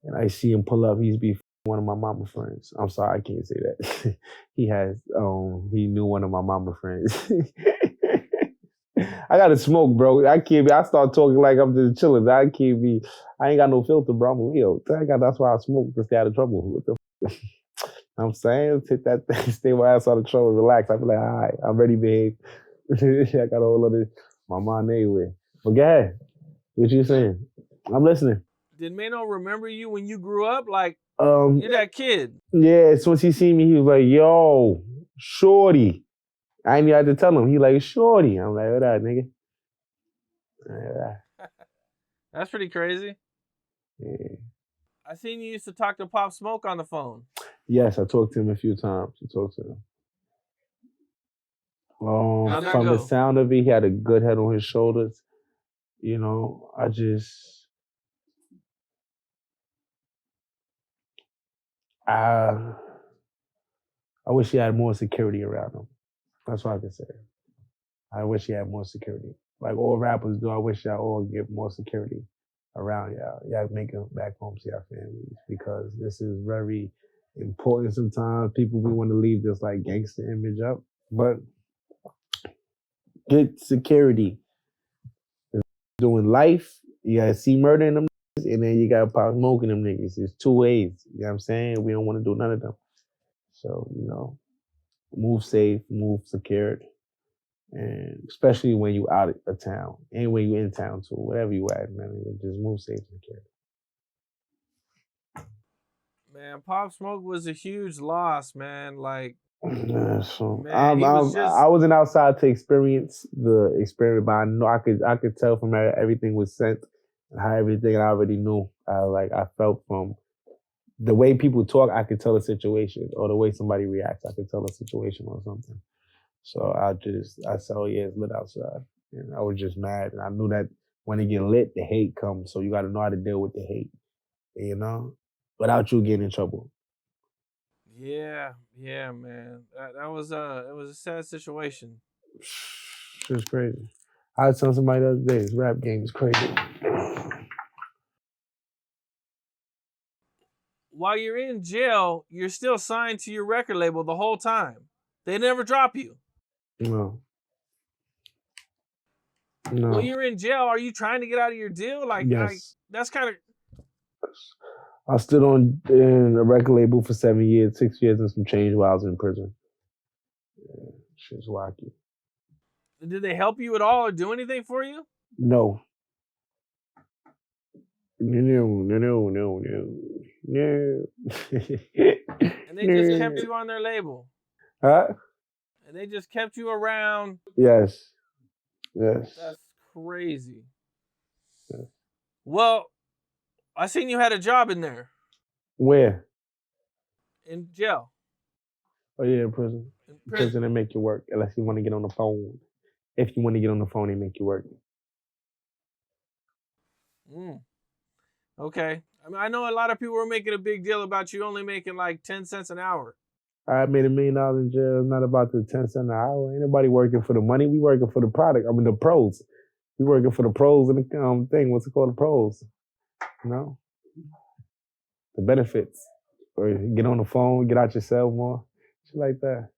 and I see him pull up. He's be one of my mama friends. I'm sorry, I can't say that. He knew one of my mama friends. I gotta smoke, bro. I can't be. I start talking like I'm just chilling. I can't be. I ain't got no filter, bro. I'm a Leo. That's why I smoke to stay out of trouble. What the? I'm saying, take that thing, stay my ass out of trouble, relax. I be like, all right, I'm ready, babe. I got a whole other my mind anyway. But go ahead. What you saying? I'm listening. Did Mano remember you when you grew up? Like, Um, you're that kid. yeah, as soon as he see me, he was like, yo, shorty. I ain't even had to tell him. He like, shorty. I'm like, what up, nigga? That's pretty crazy. Yeah. I seen you used to talk to Pop Smoke on the phone. Yes, I talked to him a few times. I talked to him. How'd that From go? the sound of it, he had a good head on his shoulders. You know, I wish he had more security around him. That's what I can say. I wish he had more security. Like all rappers do, I wish y'all all get more security around y'all. Y'all make it back home to your families because this is very important sometimes. People we want to leave this like gangster image up. But get security. Doing life, you gotta see murder in them niggas, and then you gotta pop smoking them niggas. It's two ways. You know what I'm saying? We don't want to do none of them. So, you know, move safe, move secured. And especially when you out of town. And when you in town too. Whatever you at, man. Just move safe and secured. Man, Pop Smoke was a huge loss, man. Like, Yeah, so man, he was just... I wasn't outside to experience the experiment, but I know I could tell from everything was sent and how everything I already knew. I felt from the way people talk, I could tell a situation, or the way somebody reacts, I could tell a situation or something. So I said, oh yeah, it's lit outside. And I was just mad. And I knew that when it get lit, the hate comes. So you got to know how to deal with the hate, you know, without you getting in trouble. Yeah, man. That was it was a sad situation. It's crazy. I was telling somebody the other day, this rap game is crazy. While you're in jail, you're still signed to your record label the whole time. They never drop you. No. When you're in jail, are you trying to get out of your deal? Like, yes. That's kind of... I stood in a record label for 7 years, 6 years and some change while I was in prison. Yeah, shit's wacky. Did they help you at all or do anything for you? No. No. And they just kept you on their label. Huh? And they just kept you around. Yes. That's crazy. Yes. Well, I seen you had a job in there. Where? In jail. Oh yeah, in prison. In prison, they make you work unless you want to get on the phone. If you want to get on the phone, they make you work. Okay. I mean, I know a lot of people were making a big deal about you only making like 10 cents an hour. I made $1 million in jail. It's not about the 10 cents an hour. Ain't nobody working for the money. We working for the product. I mean, the pros. We working for the pros and the thing. What's it called? The pros. You know? The benefits. Or get on the phone, get out your cell more. Shit like that.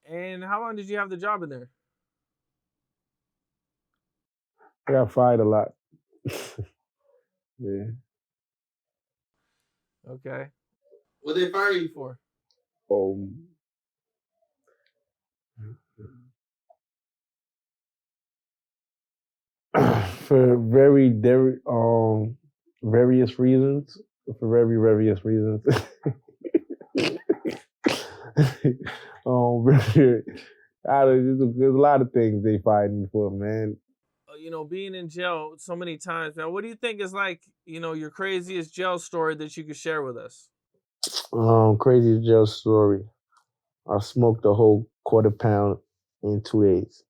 And how long did you have the job in there? I got fired a lot. Yeah. Okay. What did they fire you for? For various reasons. For various reasons. There's a lot of things they fired me for, man. You know, being in jail so many times, man, what do you think is like, you know, your craziest jail story that you could share with us? Craziest jail story. I smoked a whole quarter pound in 2 days.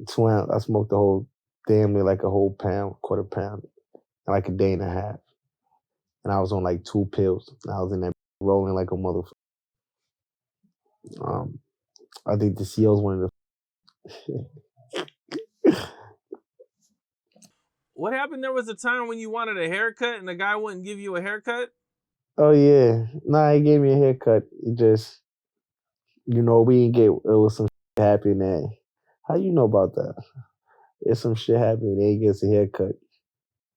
2 ounce. I smoked the whole, damn near like a whole pound, quarter pound, in like a day and a half. And I was on like 2 pills. I was in that rolling like a motherfucker. I think the CO's one of the. What happened? There was a time when you wanted a haircut and the guy wouldn't give you a haircut? Oh yeah. Nah, he gave me a haircut. It just, we didn't get, it was some shit happening there. How you know about that? It's some shit happening. They gets a haircut.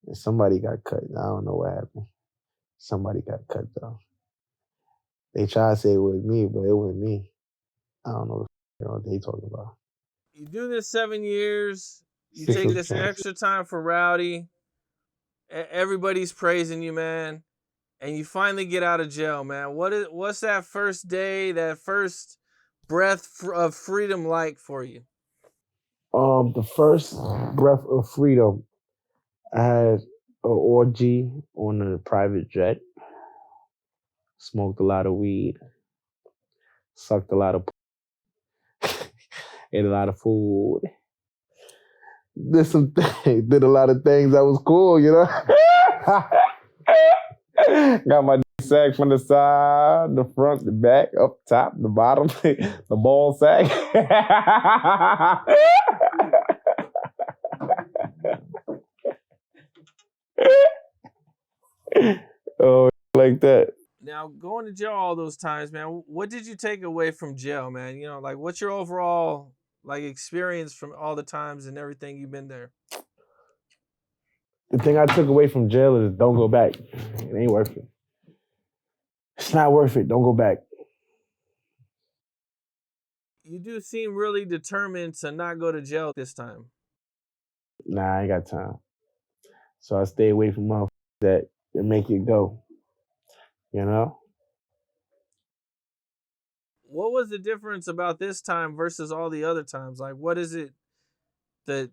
And somebody got cut. I don't know what happened. Somebody got cut though. They try to say it was me, but it wasn't me. I don't know what they talking about. You do this 7 years. You Six take of this chance. extra time for Rowdy. Everybody's praising you, man. And you finally get out of jail, man. What's that first day, that first breath of freedom like for you? The first breath of freedom, I had an orgy on a private jet. Smoked a lot of weed. Sucked a lot of ate a lot of food. Did a lot of things that was cool, Got my sack from the side, the front, the back, up top, the bottom, the ball sack. Oh, like that. Now, going to jail all those times, man, what did you take away from jail, man? Like what's your overall experience from all the times and everything you've been there? The thing I took away from jail is don't go back. It ain't worth it. It's not worth it. Don't go back. You do seem really determined to not go to jail this time. Nah, I ain't got time. So I stay away from motherfuckers that make it go. What was the difference about this time versus all the other times? Like, what is it that,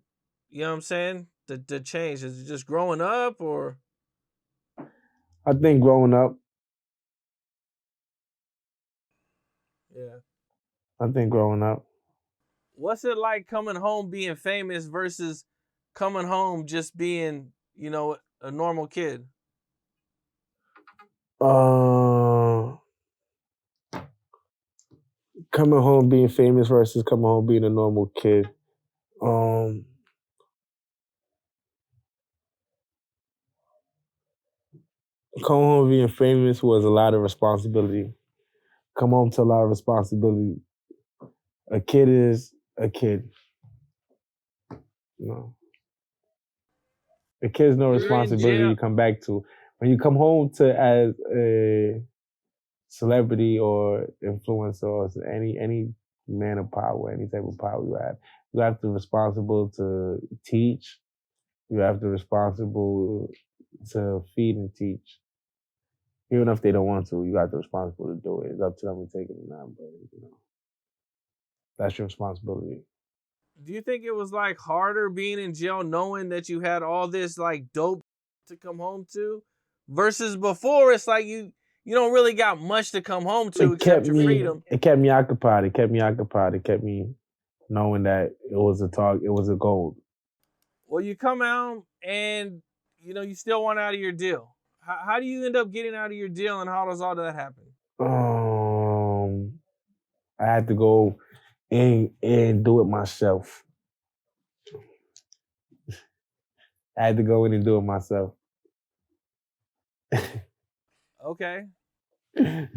you know what I'm saying? The change? Is it just growing up or? I think growing up. Yeah. I think growing up. What's it like coming home being famous versus coming home just being, a normal kid? Coming home being famous versus coming home being a normal kid. Coming home being famous was a lot of responsibility. Come home to a lot of responsibility. A kid is a kid. A kid's no responsibility you come back to. When you come home to as a celebrity or influencer or any man of power, any type of power you have to be responsible to teach. You have to be responsible to feed and teach. Even if they don't want to, you have to be responsible to do it. It's up to them to take it or not, but that's your responsibility. Do you think it was harder being in jail knowing that you had all this dope to come home to versus before it's you don't really got much to come home to except your freedom? It kept me occupied. It kept me knowing that it was a target, it was a goal. Well, you come out and you still want out of your deal. How do you end up getting out of your deal, and how does all that happen? I had to go and do it myself. I had to go in and do it myself. Okay. I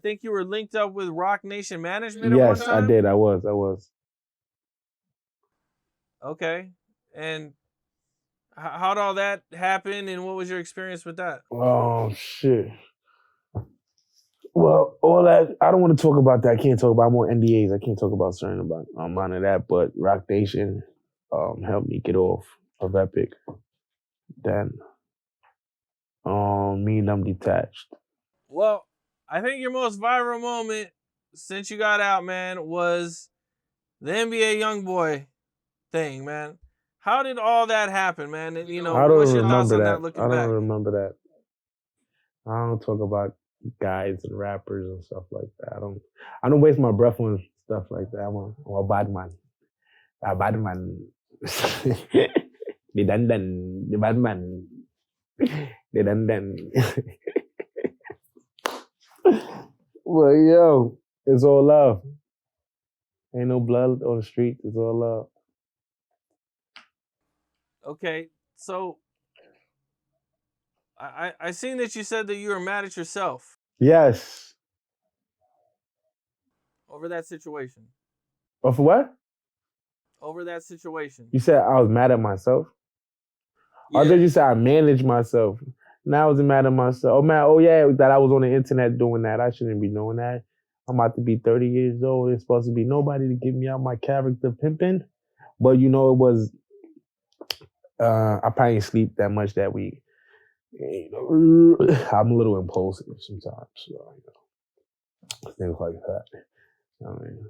think you were linked up with Roc Nation Management at one time? Yes, I did. I was. Okay. And how'd all that happen, and what was your experience with that? Oh, shit. Well, all that, I don't want to talk about that. I can't talk about, I'm on NDAs. I can't talk about certain amount of that, but Roc Nation helped me get off of Epic. Then me and them detached. Well, I think your most viral moment since you got out, man, was the NBA YoungBoy thing, man. How did all that happen, man? And, what's your thoughts on that looking back? I don't remember that. I don't talk about guys and rappers and stuff like that. I don't waste my breath on stuff like that. I'm a bad man. A bad man. The bad man. The dandan. Well, yo, it's all love. Ain't no blood on the street. It's all love. Okay, so I seen that you said that you were mad at yourself Yes. over that situation. Or for what? Over that situation. You said I was mad at myself? Or Yeah. did you say I managed myself? Now I wasn't mad at myself. Oh man, oh yeah, that I was on the internet doing that. I shouldn't be doing that. I'm about to be 30 years old. There's supposed to be nobody to get me out my character pimping. But it was I probably didn't sleep that much that week. I'm a little impulsive sometimes. So, things like that. I mean,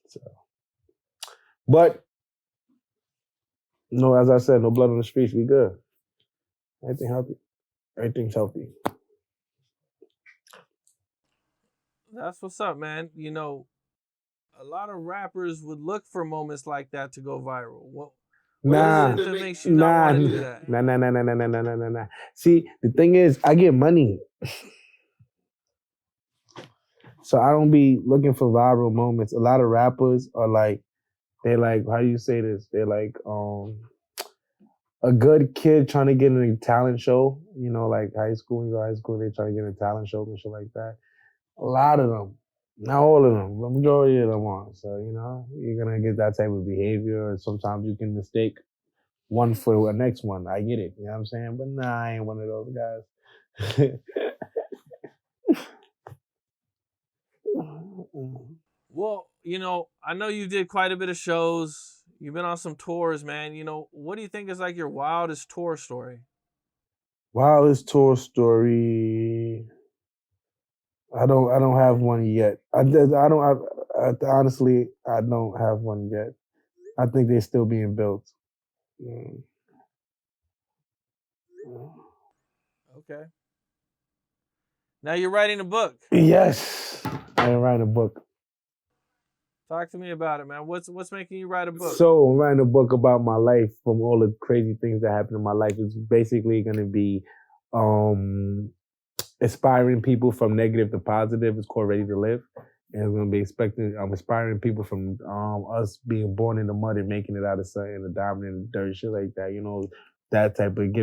so. But no, as I said, no blood on the streets. We good. Everything healthy. Everything's healthy. That's what's up, man. A lot of rappers would look for moments like that to go viral. What Nah, is it that makes you not want to do that? nah. See, the thing is, I get money, so I don't be looking for viral moments. A lot of rappers are like, they're like, how do you say this? They're like, a good kid trying to get in a talent show. Like high school, high school, they trying to get in a talent show and shit like that. A lot of them, not all of them, the majority of them are. So you're gonna get that type of behavior. Sometimes you can mistake one for the next one. I get it. You know what I'm saying? But nah, I ain't one of those guys. Well, I know you did quite a bit of shows. You've been on some tours, man. What do you think is like your wildest tour story? Wildest tour story. I don't have one yet. Honestly, I don't have one yet. I think they're still being built. Okay. Now you're writing a book. Yes, I write a book. Talk to me about it, man. What's making you write a book? So I'm writing a book about my life, from all the crazy things that happened in my life. It's basically going to be inspiring people from negative to positive. It's called Ready to Live. And it's going to be inspiring people from us being born in the mud and making it out of something, the diamond and the dirt, shit like that. That type of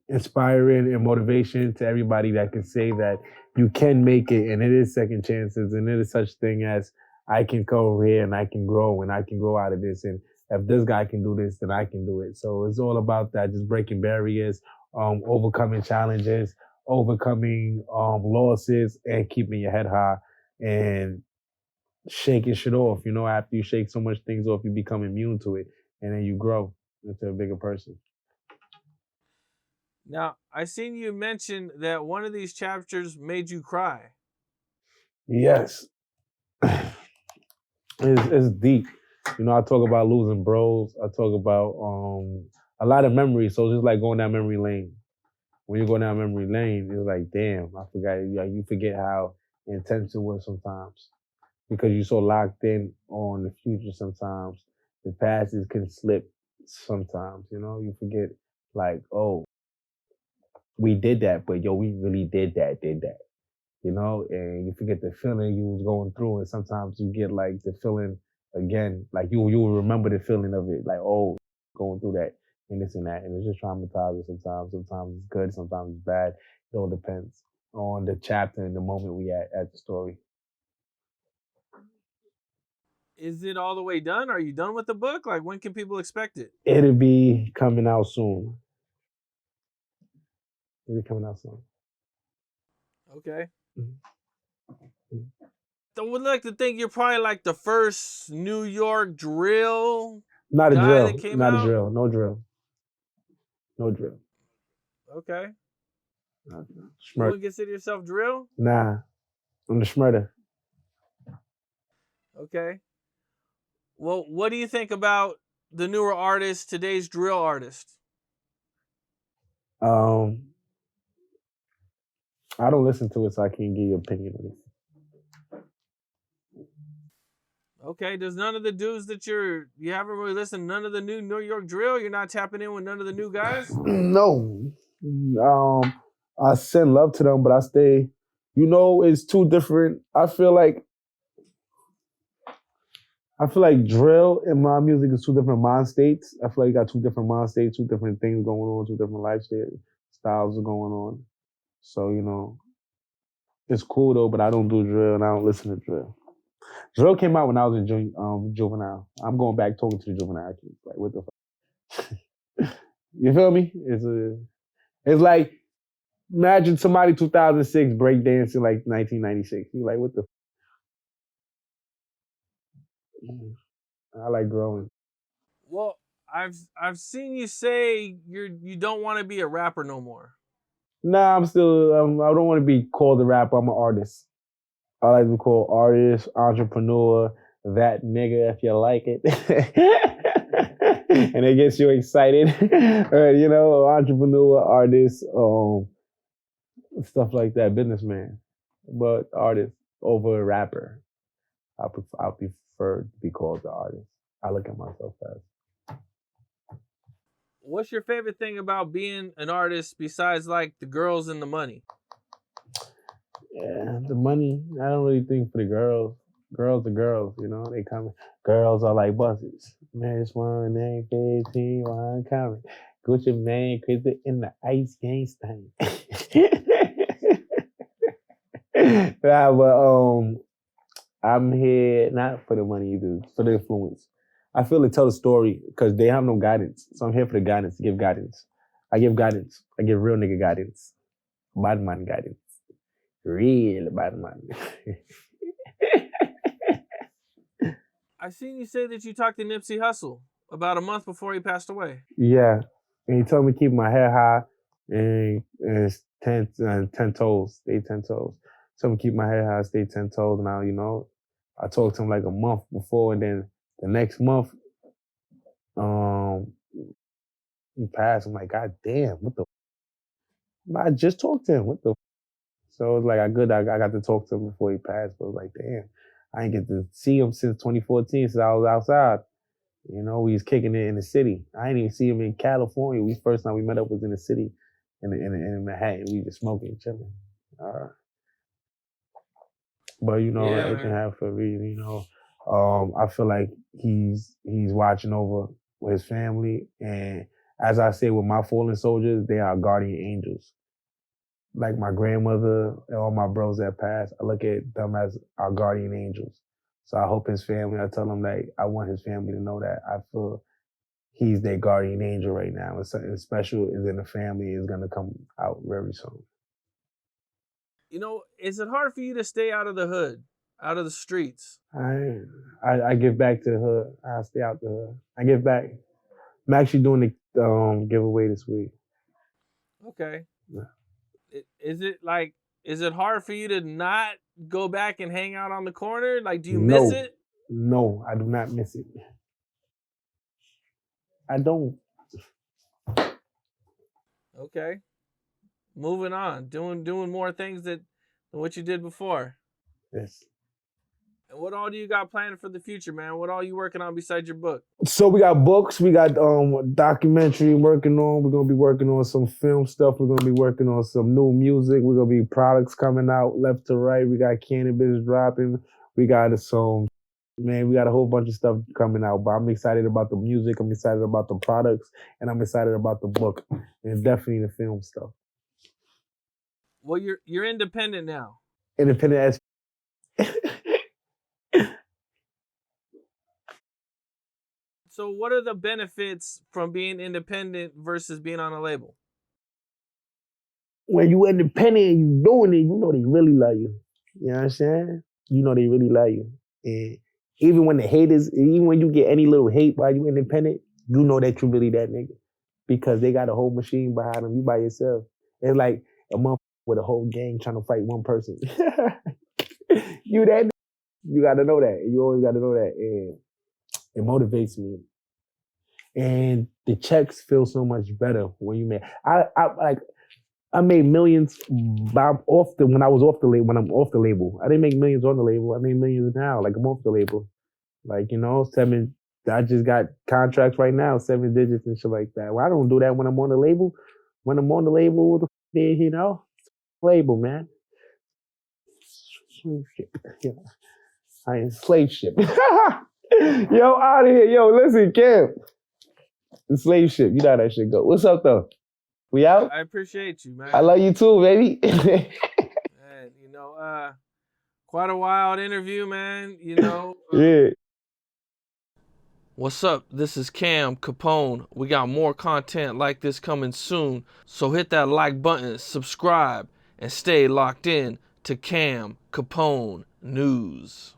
inspiring and motivation to everybody that can say that you can make it, and it is second chances, and it is such thing as I can come over here and I can grow and I can grow out of this, and if this guy can do this, then I can do it. So it's all about that, just breaking barriers, overcoming challenges, overcoming losses, and keeping your head high and shaking shit off. After you shake so much things off, you become immune to it, and then you grow into a bigger person. Now, I seen you mention that one of these chapters made you cry. Yes. It's deep. I talk about losing bros. I talk about a lot of memories. So it's just like going down memory lane. When you go down memory lane, it's like, damn, I forgot. You forget how intense it was sometimes because you're so locked in on the future. Sometimes the past can slip. Sometimes you forget, like, oh, we did that, but yo, we really did that. And you forget the feeling you was going through, and sometimes you get like the feeling again, like you will remember the feeling of it, like, oh, going through that and this and that, and it's just traumatizing sometimes. Sometimes it's good, sometimes it's bad. It all depends on the chapter and the moment we at the story. Is it all the way done? Are you done with the book? Like, when can people expect it? It'll be coming out soon. Okay. Mm-hmm. I would like to think you're probably like the first New York drill Not a guy drill. that came Not out. a drill. No drill. No drill. Okay. Shmurda. You wouldn't consider yourself drill? Nah. I'm the Shmurda. Okay. Well, what do you think about the newer artists, today's drill artists? I don't listen to it, so I can't give you an opinion on it. Okay, does none of the dudes that you haven't really listened to none of the new New York drill? You're not tapping in with none of the new guys? No. I send love to them, but I stay, it's too different. I feel like I feel like drill and my music is two different mind states. I feel like you got two different mind states, two different things going on, two different styles are going on. So, it's cool though, but I don't do drill and I don't listen to drill. Drill came out when I was in juvenile. I'm going back talking to the juvenile kids. Like, what the fuck? You feel me? It's like, imagine somebody 2006 breakdancing like 1996. You're like, what the I like growing. Well, I've seen you say you don't want to be a rapper no more. Nah, I'm still. I don't want to be called a rapper. I'm an artist. I like to be called artist, entrepreneur, that nigga if you like it, and it gets you excited. Entrepreneur, artist, stuff like that, businessman, but artist over a rapper. I prefer to be called the artist. I look at myself as. What's your favorite thing about being an artist besides like the girls and the money? Yeah, the money. I don't really think for the girls. Girls are girls, they come. Girls are like buses. Man, it's one name, 15, one coming. Gucci man, crazy in the ice game stain. Nah, but I'm here not for the money either, for the influence. I feel to tell the story because they have no guidance. So I'm here for the guidance, to give guidance. I give guidance. I give real nigga guidance. Bad man guidance. Real bad man. I seen you say that you talked to Nipsey Hussle about a month before he passed away. Yeah. And he told me to keep my head high and it's 10 toes. Stay 10 toes. Told me to keep my head high, stay 10 toes. Now, I talked to him like a month before and then the next month, he passed. I'm like, God damn, what the I just talked to him. What the So it was like I got to talk to him before he passed, but it was like, damn, I ain't get to see him since 2014, since I was outside. We was kicking it in the city. I didn't even see him in California. First time we met up was in the city, in Manhattan. We just smoking, chilling. But Yeah, it can happen for a reason. I feel like he's watching over his family, and as I say with my fallen soldiers, they are guardian angels. Like my grandmother and all my bros that passed, I look at them as our guardian angels. So I hope his family, I tell him that I want his family to know that I feel he's their guardian angel right now. And something special is in the family is going to come out very soon. Is it hard for you to stay out of the hood, out of the streets? I give back to the hood. I stay out the hood. I give back. I'm actually doing the giveaway this week. Okay. Yeah. Is it hard for you to not go back and hang out on the corner? Like, do you miss it? No, I do not miss it. I don't. Okay. Moving on. Doing more things than what you did before. Yes. And what all do you got planned for the future, man? What all you working on besides your book? So we got books, we got documentary working on. We're gonna be working on some film stuff. We're gonna be working on some new music. We're gonna be products coming out left to right. We got cannabis dropping. We got we got a whole bunch of stuff coming out. But I'm excited about the music. I'm excited about the products, and I'm excited about the book, and definitely the film stuff. Well, you're independent now. Independent as. So what are the benefits from being independent versus being on a label? When you independent and you doing it, they really love you. You know what I'm saying? They really love you. And even when you get any little hate while you independent, you know that you really that nigga. Because they got a whole machine behind them. You by yourself. It's like a motherfucker with a whole gang trying to fight one person. You that nigga. You got to know that. You always got to know that. And it motivates me. And the checks feel so much better when you make. I made millions when I was off the label. When I'm off the label, I didn't make millions on the label. I made millions now. Like I'm off the label. Seven. I just got contracts right now, 7 digits and shit like that. Well, I don't do that when I'm on the label. When I'm on the label, what the label, man. Slave ship. Yeah. I ain't slave ship. Yo, out of here. Yo, listen, Cam. The slave ship. You know how that shit go. What's up, though? We out? I appreciate you, man. I love you too, baby. Man, you know, quite a wild interview, man. You know. Yeah. What's up? This is Cam Capone. We got more content like this coming soon. So hit that like button, subscribe, and stay locked in to Cam Capone News.